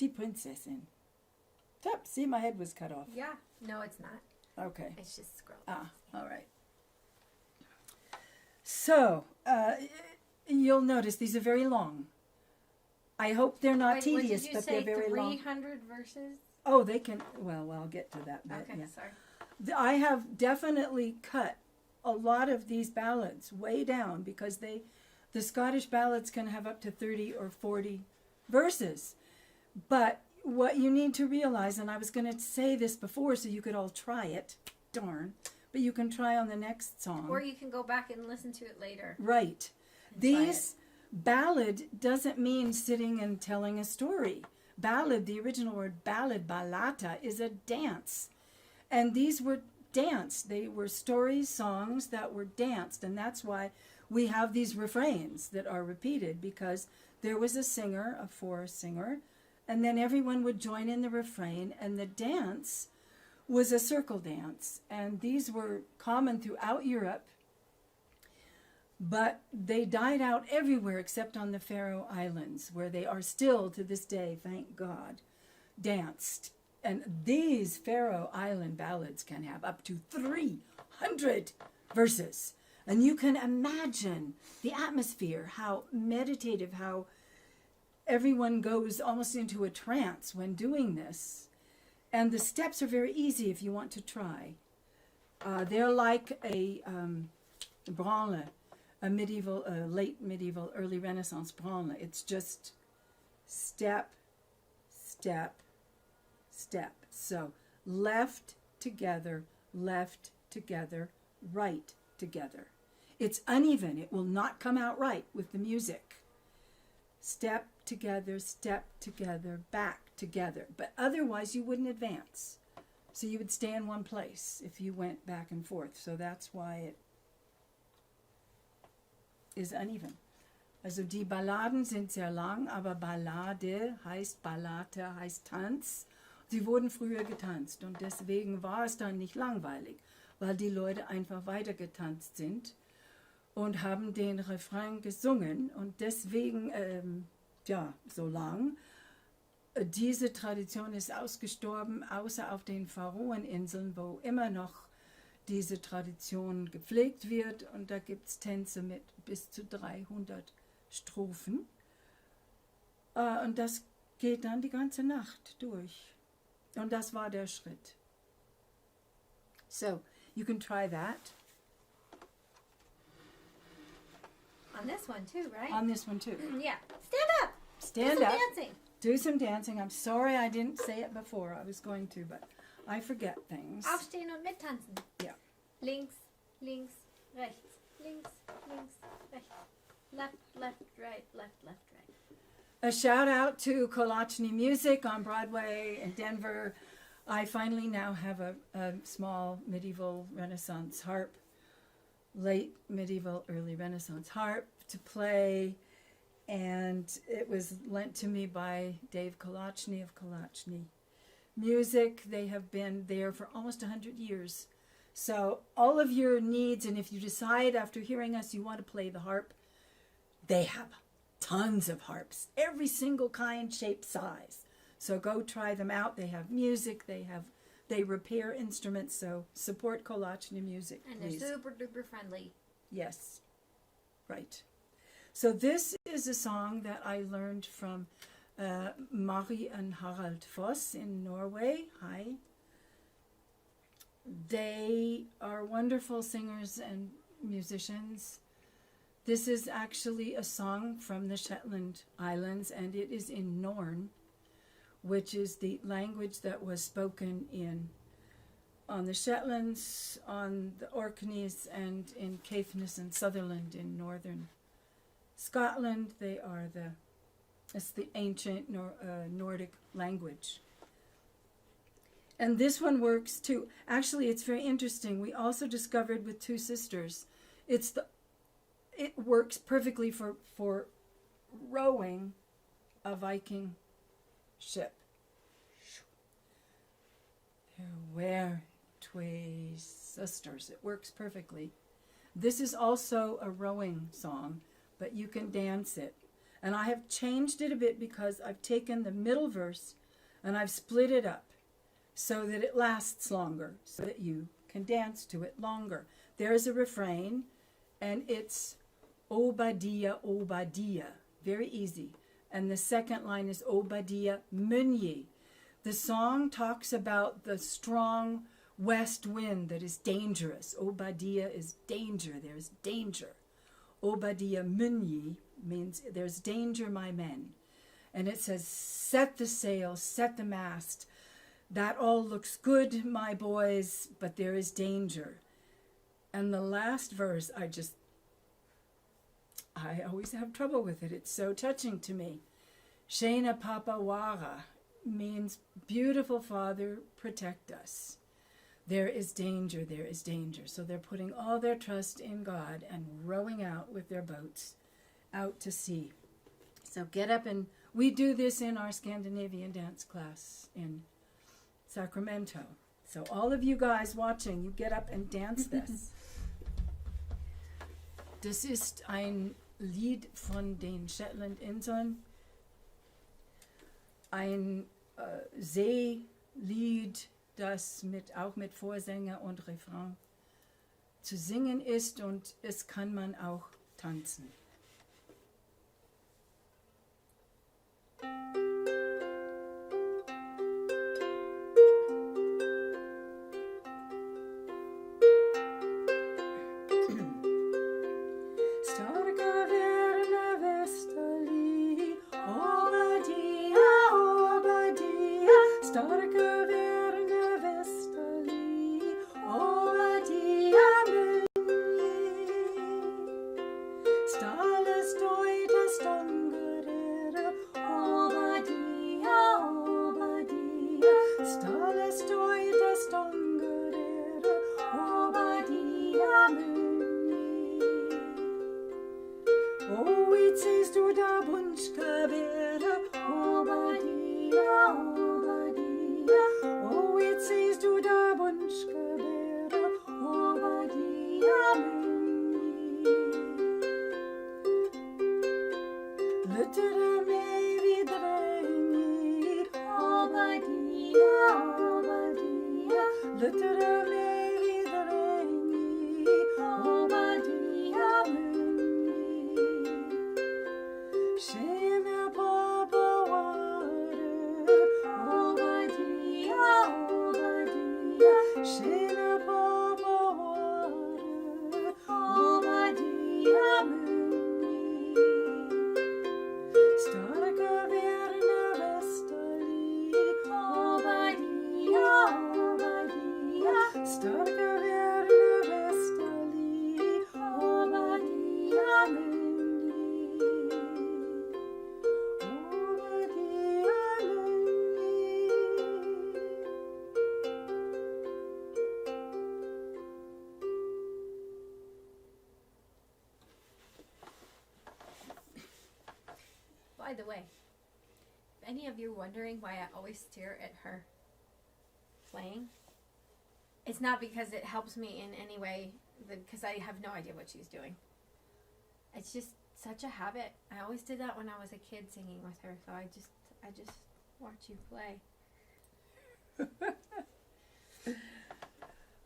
die Prinzessin. Yep, see, my head was cut off. Yeah. No, it's not. Okay. It's just scroll. All right. So, you'll notice these are very long. I hope they're not Wait, tedious, did you but say they're very long. 300 verses? Oh, they can, well, I'll get to that bit. Okay, yeah. sorry. I have definitely cut a lot of these ballads way down because the Scottish ballads can have up to 30 or 40 verses. But what you need to realize, and I was going to say this before so you could all try it, darn, but you can try on the next song. Or you can go back and listen to it later. Right. And try These ballad doesn't mean sitting and telling a story. Ballad, the original word ballad, ballata, is a dance. And these were danced. They were stories, songs that were danced. And that's why we have these refrains that are repeated, because there was a singer, a forest singer, and then everyone would join in the refrain, and the dance was a circle dance. And these were common throughout Europe, but they died out everywhere except on the Faroe Islands, where they are still to this day, thank God, danced. And these Faroe Island ballads can have up to 300 verses. And you can imagine the atmosphere, how meditative, how everyone goes almost into a trance when doing this. And the steps are very easy if you want to try. They're like a branle, a medieval, late medieval, early Renaissance branle. It's just step, step, step. So left together, right together. It's uneven. It will not come out right with the music. Step together, back together. But otherwise you wouldn't advance. So you would stay in one place if you went back and forth. So that's why it is uneven. Also die Balladen sind sehr lang, aber Ballade heißt Ballate, heißt Tanz. Sie wurden früher getanzt und deswegen war es dann nicht langweilig, weil die Leute einfach weiter getanzt sind und haben den Refrain gesungen und deswegen, so lang. Diese Tradition ist ausgestorben, außer auf den Faroeninseln, wo immer noch diese Tradition gepflegt wird, und da gibt es Tänze mit bis zu 300 Strophen. Und das geht dann die ganze Nacht durch. Und das war der Schritt. So, you can try that. On this one too, right? On this one too. Yeah. Stand up. Stand Do some up. dancing. Do some dancing. I'm sorry I didn't say it before. I was going to, but I forget things. Aufstehen und mittanzen. Ja. Links, links, rechts. Links, links, rechts. Left, left, right, left, left, right. A shout out to Kolachny Music on Broadway in Denver. I finally now have a small medieval Renaissance harp, late medieval, early Renaissance harp to play. And it was lent to me by Dave Kolachny of Kolachny Music. They have been there for almost 100 years. So all of your needs, and if you decide after hearing us you want to play the harp, they have tons of harps, every single kind, shape, size. So go try them out. They have music, they repair instruments, so support Kolachny Music, And please. they're super duper friendly. Yes, right. So this is a song that I learned from Mari and Harald Foss in Norway. Hi. They are wonderful singers and musicians. This is actually a song from the Shetland Islands, and it is in Norn, which is the language that was spoken on the Shetlands, on the Orkneys, and in Caithness and Sutherland in northern Scotland. It's the ancient Nordic language. And this one works too. Actually, it's very interesting. We also discovered with two sisters, it works perfectly for rowing a Viking ship. There were two sisters. It works perfectly. This is also a rowing song, but you can dance it. And I have changed it a bit because I've taken the middle verse and I've split it up so that it lasts longer, so that you can dance to it longer. There is a refrain, and it's Obadiah, Obadiah. Very easy. And the second line is Obadiah Munye. The song talks about the strong west wind that is dangerous. Obadiah is danger. There's danger. Obadiah Munye means there's danger, my men. And it says, set the sail, set the mast. That all looks good, my boys, but there is danger. And the last verse, I always have trouble with it. It's so touching to me. Shena Papa Wara means beautiful Father, protect us. There is danger, there is danger. So they're putting all their trust in God and rowing out with their boats out to sea. So get up, and we do this in our Scandinavian dance class in Sacramento. So all of you guys watching, you get up and dance this. Das ist ein Lied von den Shetlandinseln. Ein Seelied, das auch mit Vorsänger und Refrain zu singen ist, und es kann man auch tanzen. By the way, if any of you are wondering why I always stare at her playing, it's not because it helps me in any way, because I have no idea what she's doing. It's just such a habit. I always did that when I was a kid singing with her, so I just watch you play.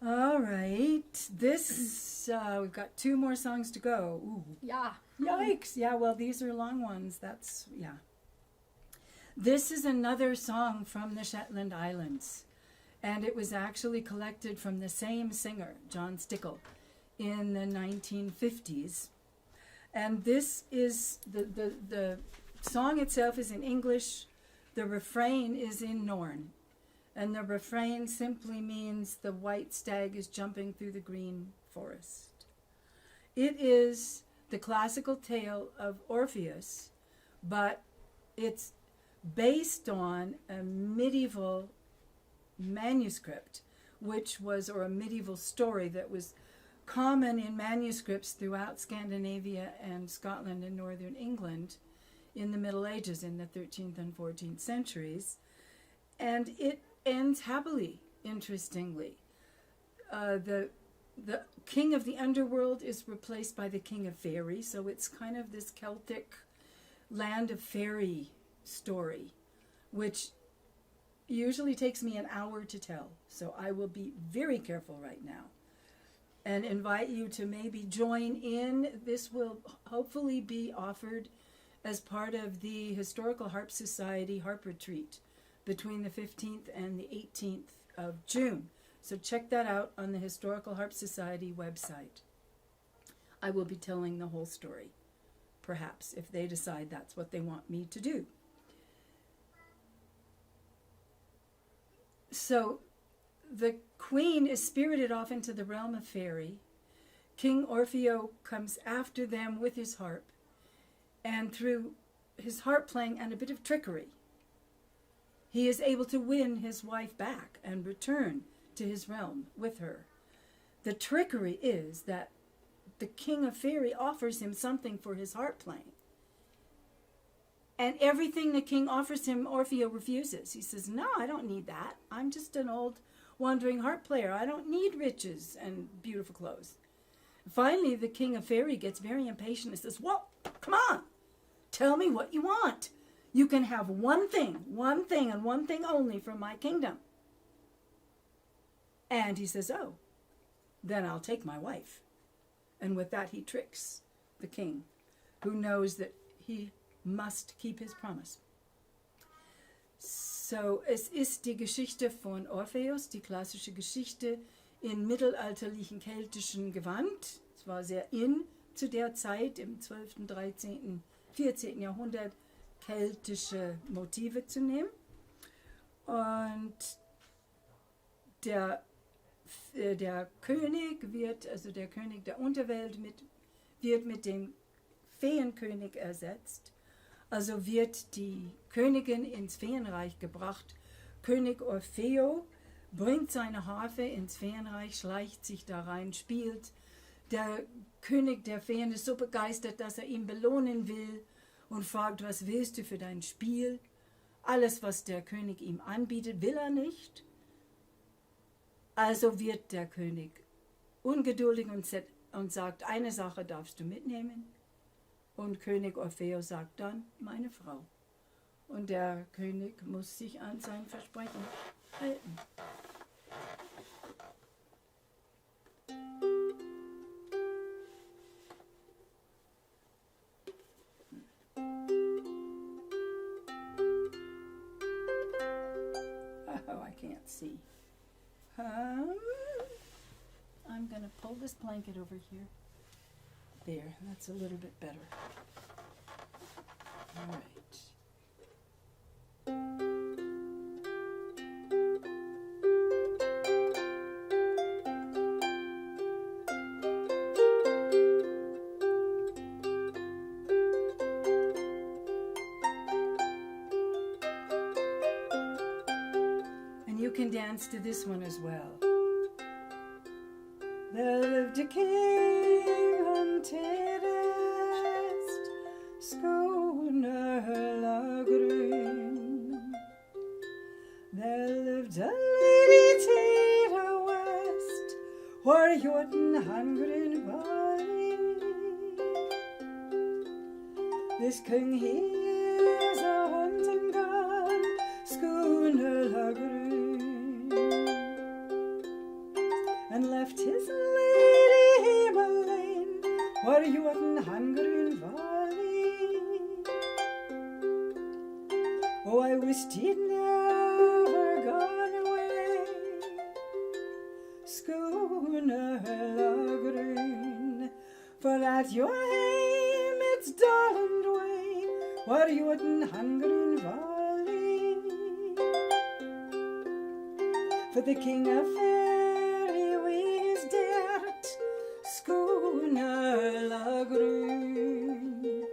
All right. This, we've got 2 more songs to go. Ooh. Yeah. Yikes. Yeah, well, these are long ones. That's, yeah. This is another song from the Shetland Islands, and it was actually collected from the same singer, John Stickle, in the 1950s. And this is, the song itself is in English, the refrain is in Norn. And the refrain simply means the white stag is jumping through the green forest. It is the classical tale of Orpheus, but it's based on a medieval manuscript, or a medieval story that was common in manuscripts throughout Scandinavia and Scotland and northern England in the Middle Ages, in the 13th and 14th centuries. And it ends happily, interestingly. The king of the underworld is replaced by the king of fairy, so it's kind of this Celtic land of fairy story, which usually takes me an hour to tell. So I will be very careful right now and invite you to maybe join in. This will hopefully be offered as part of the Historical Harp Society Harp Retreat between the 15th and the 18th of June. So check that out on the Historical Harp Society website. I will be telling the whole story, perhaps, if they decide that's what they want me to do. So the queen is spirited off into the realm of fairy. King Orfeo comes after them with his harp, and through his harp playing and a bit of trickery, he is able to win his wife back and return to his realm with her. The trickery is that the king of fairy offers him something for his harp playing. And everything the king offers him, Orfeo refuses. He says, no, I don't need that. I'm just an old wandering harp player. I don't need riches and beautiful clothes. Finally, the king of fairy gets very impatient and says, well, come on, tell me what you want. You can have one thing, and one thing only from my kingdom. And he says, oh, then I'll take my wife. And with that, he tricks the king, who knows that he must keep his promise. So, es ist die Geschichte von Orpheus, die klassische Geschichte in mittelalterlichen keltischen Gewand. Es war sehr in zu der Zeit, im 12., 13., 14. Jahrhundert, keltische Motive zu nehmen. Und der König wird, also der König der Unterwelt, wird mit dem Feenkönig ersetzt. Also wird die Königin ins Feenreich gebracht. König Orfeo bringt seine Harfe ins Feenreich, schleicht sich da rein, spielt. Der König der Feen ist so begeistert, dass er ihn belohnen will und fragt, was willst du für dein Spiel? Alles, was der König ihm anbietet, will er nicht. Also wird der König ungeduldig und sagt, eine Sache darfst du mitnehmen. Und König Orfeo sagt dann, meine Frau. Und der König muss sich an sein Versprechen halten. Oh, I can't see. I'm going to pull this blanket over here. There, that's a little bit better. All right. And you can dance to this one as well. There lived a king on Terrest, schooner lagrun. There lived a lady Tera West, where Jordan hungry valley. This king hears a hunting gun, schooner lagrun, and left his lady Emmeline, where Jordan hungry valley. Oh, I I wished he'd never gone away. Schooner Lagrun, for at your aim it's dull and way, where you wouldn't hunger valley. For the king of fairy ways dared, Schooner Lagrun,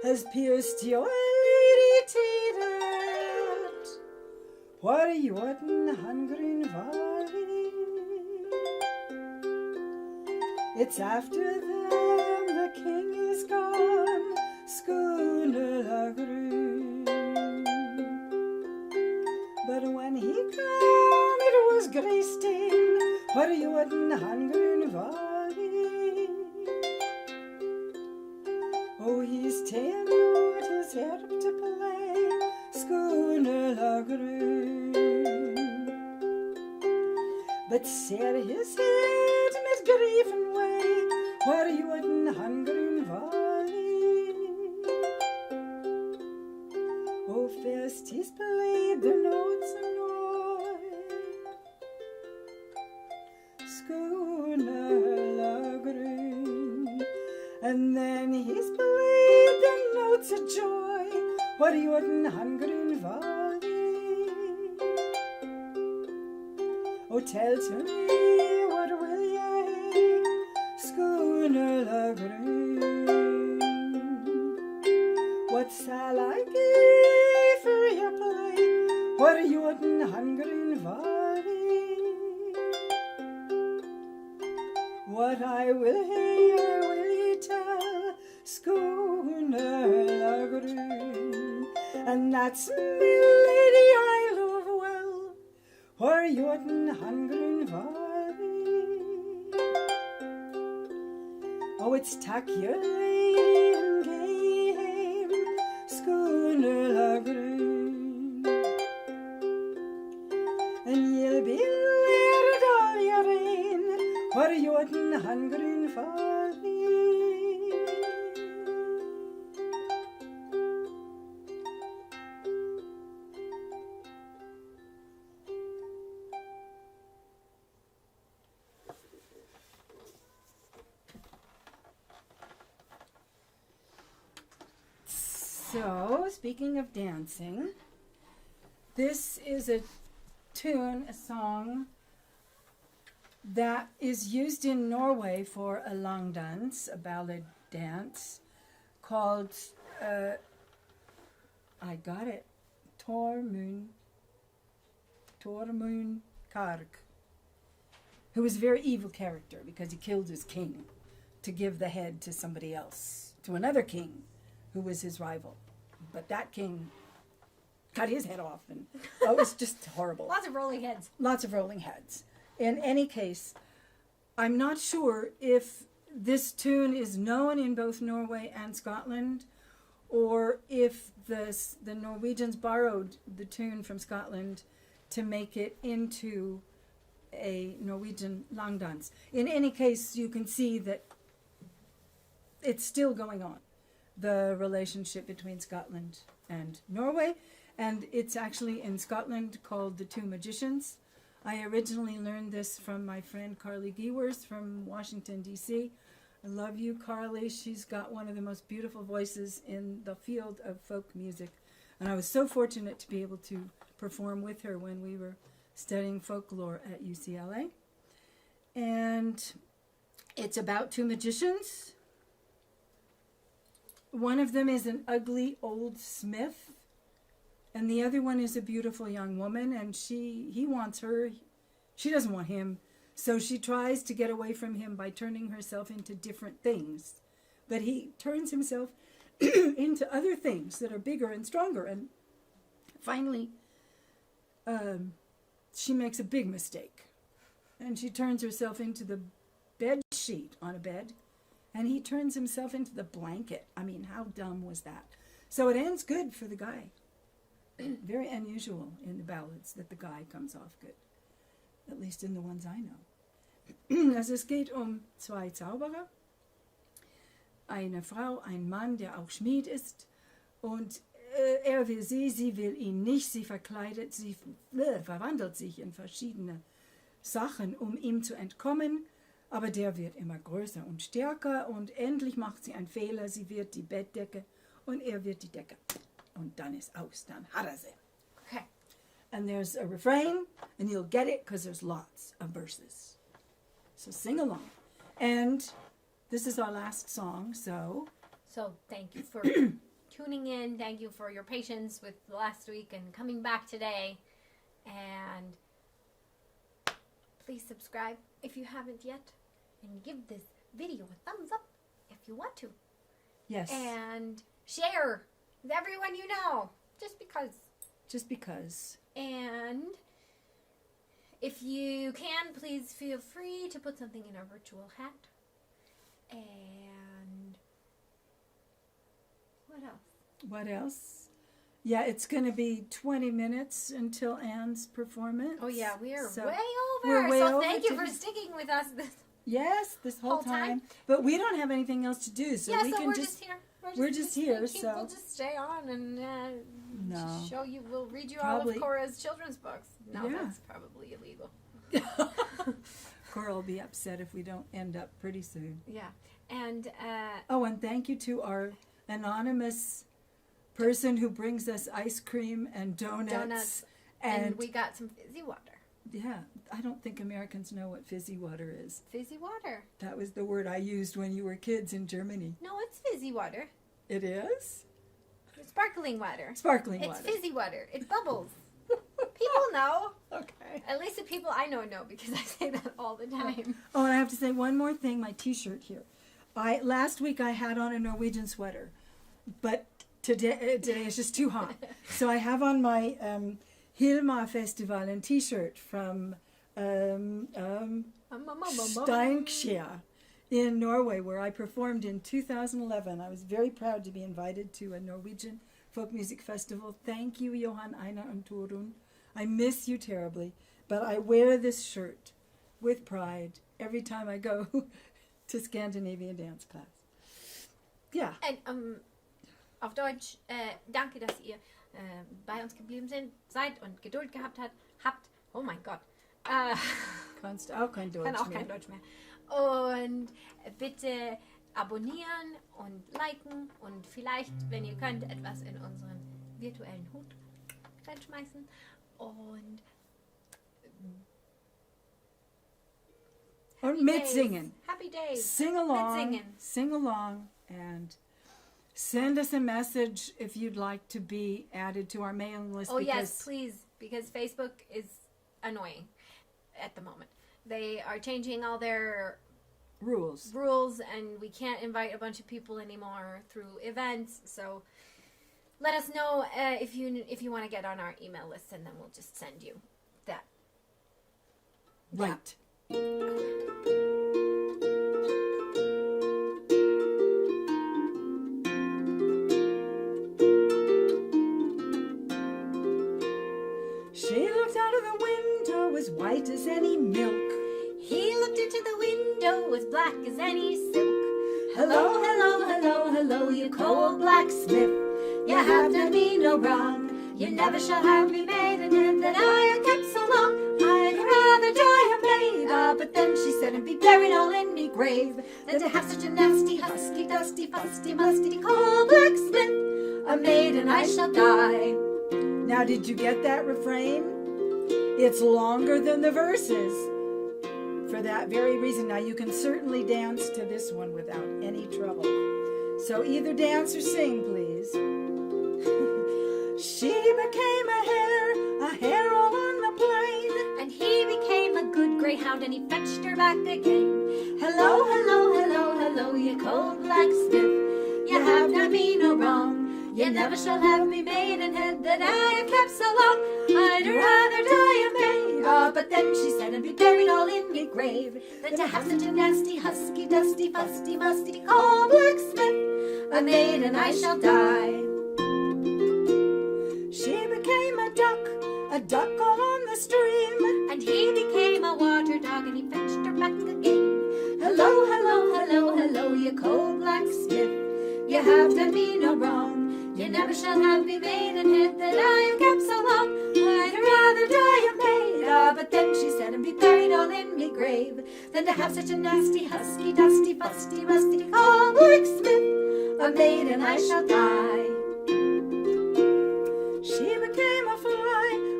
has pierced your lady teetered, where you wouldn't hunger valley. It's after them the king is gone, Schooner Lagrun. But when he come, it was Greysteen, where you wouldn't hunger valley. Oh, he's ta'en out his harp to play, Schooner Lagrun. But sair his head met grieven way, where you wouldn't hunger valley. Oh, first he's played the notes annoy, Schooner Lagrun. And then he's played the notes of joy, where you wouldn't hunger valley. Oh, tell to me, what will ye, Schooner Lagrun? What shall I give for your play, where you wouldn't hunger valley? What I will hear, will ye tell, Schooner Lagrun? And that's me lady I love well, where you wouldn't hunger valley. Oh, it's tack your lady and gae hame, Schooner Lagrun. And you'll be laird all your reign, where you wouldn't hunger valley. So, speaking of dancing, this is a tune, a song that is used in Norway for a long dance, a ballad dance, called, I got it, Tormund Karg, who was a very evil character because he killed his king to give the head to somebody else, to another king who was his rival. But that king cut his head off, and it was just horrible. Lots of rolling heads. Lots of rolling heads. In any case, I'm not sure if this tune is known in both Norway and Scotland, or if the Norwegians borrowed the tune from Scotland to make it into a Norwegian long dance. In any case, you can see that it's still going on, the relationship between Scotland and Norway, and it's actually in Scotland called The Two Magicians. I originally learned this from my friend Carly Gewers from Washington, D.C. I love you, Carly. She's got one of the most beautiful voices in the field of folk music, and I was so fortunate to be able to perform with her when we were studying folklore at UCLA. And it's about two magicians. One of them is an ugly old smith, and the other one is a beautiful young woman, and he wants her. She doesn't want him, so she tries to get away from him by turning herself into different things. But he turns himself into other things that are bigger and stronger, and finally she makes a big mistake, and she turns herself into the bed sheet on a bed, and he turns himself into the blanket. I mean, how dumb was that? So it ends good for the guy. Very unusual in the ballads that the guy comes off good, at least in the ones I know. Also es geht zwei Zauberer, eine Frau, ein Mann, der auch Schmied ist, und er will sie will ihn nicht, sie verkleidet, sie verwandelt sich in verschiedene Sachen, um ihm zu entkommen, aber der wird immer größer und stärker und endlich macht sie einen Fehler, sie wird die Bettdecke und er wird die Decke. Und dann ist aus, dann hat er sie. Okay. And there's a refrain, and you'll get it because there's lots of verses. So sing along. And this is our last song, so... So thank you for tuning in. Thank you for your patience with last week and coming back today. And please subscribe if you haven't yet. And give this video a thumbs up if you want to. Yes. And share with everyone you know. Just because. Just because. And if you can, please feel free to put something in our virtual hat. And what else? What else? Yeah, it's going to be 20 minutes until Anne's performance. Oh yeah, we are So way over. we're way so over thank you for today. sticking with us this Yes, this whole Whole time. time. But we don't have anything else to do, so we so can we're just... here. we're just here, we'll so- just stay on and No. show you. We'll read you all Probably- of Cora's children's books. No, Yeah. that's probably illegal. Cora will be upset if we don't end up pretty soon. Yeah, and Oh, and thank you to our anonymous person who brings us ice cream and donuts, And, and we got some fizzy water. yeah, I don't think Americans know what fizzy water is. Fizzy water? That was the word I used when you were kids in Germany. No, it's fizzy water. It is? It's sparkling water. Sparkling It's water. fizzy water. It bubbles. People know. Okay. At least the people I know because I say that all the time. Oh, and I have to say one more thing, my t-shirt here. Last week I had on a Norwegian sweater, but today it's just too hot. So I have on my Hilma Festival and t-shirt from Steinkjer in Norway, where I performed in 2011. I was very proud to be invited to a Norwegian folk music festival. Thank you, Johan, Einar, and Torun. I miss you terribly, but I wear this shirt with pride every time I go to Scandinavian dance class. Yeah. Und auf Deutsch, danke, dass ihr bei uns geblieben seid und Geduld gehabt habt. Oh mein Gott. Kannst auch kein Deutsch Kann auch mehr. kein Deutsch mehr. Und bitte abonnieren und liken und vielleicht, wenn ihr könnt, etwas in unseren virtuellen Hut reinschmeißen. Und Und Happy mitsingen. Days. Happy Days. Sing along. Mitsingen. Sing along and send us a message if you'd like to be added to our mailing list. Oh because yes, please, because Facebook is annoying at the moment. They are changing all their rules. and we can't invite a bunch of people anymore through events. So let us know if you want to get on our email list, and then we'll just send you that. Right. She looked out of the window as white as any milk. He looked into the window as black as any silk. Hello, hello, hello, hello, you cold blacksmith. You have done me no wrong. You never shall have me maidenhead that I have kept so long. I'd rather die a maid. Ah, but then she said, and be buried all in me grave, than to have such a nasty, husky, dusty, fusty, musty, cold blacksmith. A maiden I shall die. Now, did you get that refrain? It's longer than the verses. For that very reason, now you can certainly dance to this one without any trouble. So either dance or sing, please. She became a hare all on the plain. And he became a good greyhound, and he fetched her back again. Hello, hello, hello, hello, you cold blacksmith. You have done me no wrong. You never shall have me maidenhead that I have kept so long. I'd rather die a maid. Ah, but then she said, and be buried all in me grave, than to have such a nasty, husky, dusty, fusty, musty, cold blacksmith. A maiden I shall die. She became a duck all on the stream. And he became a water dog, and he fetched her back again. Hello, hello, hello, hello, you cold blacksmith. You have done me no wrong. You never shall have me maidenhead that I have kept so long. I'd rather die a maid. Ah, but then she said, and be buried all in me grave, than to have such a nasty, husky, dusty, fusty, rusty, cold blacksmith. A maiden I shall die. She became a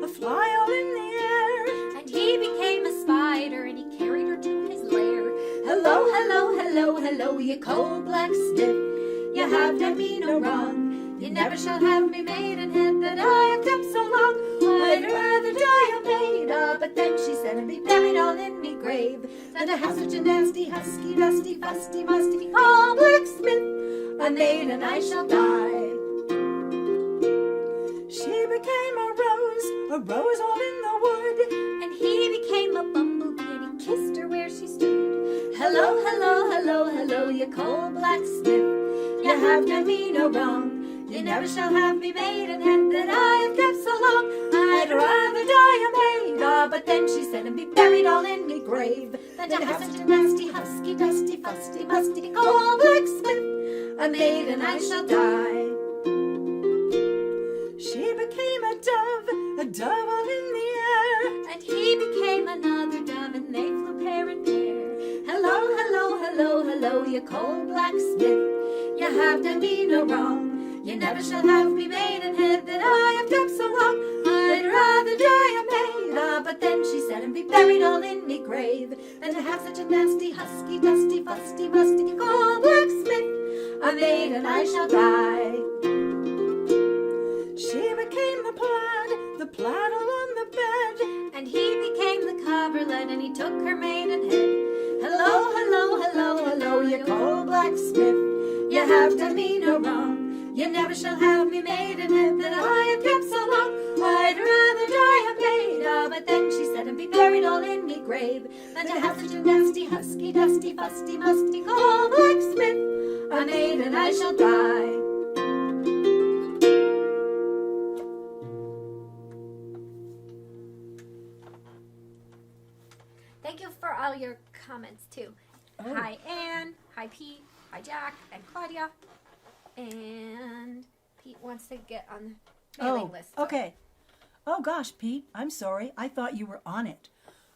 fly all in the air, and he became a spider, and he carried her to his lair. Hello, hello, hello, hello, you cold blacksmith, you have done me no wrong. You never shall have me maidenhead that I have kept so long. I'd rather die a maid. Ah, but then she said, and be buried all in me grave, than to have such a nasty, husky, dusty, fusty, musty, cold blacksmith. A maiden I shall die. She became a rose all in the wood, and he became a bumblebee, and he kissed her where she stood. Hello, hello, hello, hello, you cold blacksmith, you have done me no wrong. You never shall have me maidenhead that I have kept so long. I'd rather die a maid. Ah, but then she said, and be buried all in me grave, than to have such a nasty, husky, dusty, fusty, musty, cold blacksmith. A maiden I shall die. She became a dove all in the air, and he became another dove, and they flew pair and pair. Hello, hello, hello, hello, you cold blacksmith, you have done me no wrong. You never shall have me maidenhead that I have kept so long. I'd rather die a maid. Ah, but then she said, and be buried all in me grave, than to have such a nasty, husky, dusty, fusty, musty, cold blacksmith. A maiden I shall die. She became the plaid all on the bed, and he became the coverlet, and he took her maidenhead. Hello, hello, hello, hello, you cold blacksmith, you have done me no wrong. You never shall have me maidenhead that I have kept so long. I'd rather die a maid. Ah, but then she said, and be buried all in me grave, than to have such a nasty, husky, dusty, fusty, musty, cold blacksmith. A maiden I shall die. Thank you for all your comments too. Oh. Hi Anne, hi Pete, hi Jack, and Claudia. And Pete wants to get on the mailing list. So. Okay. Oh gosh, Pete, I'm sorry. I thought you were on it.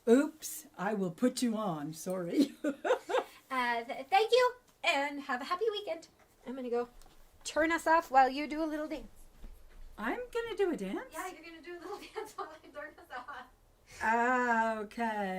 Oops, I will put you on. Sorry. Thank you, and have a happy weekend. I'm going to go turn us off while you do a little dance. I'm going to do a dance? Yeah, you're going to do a little dance while I turn us off. Ah, okay.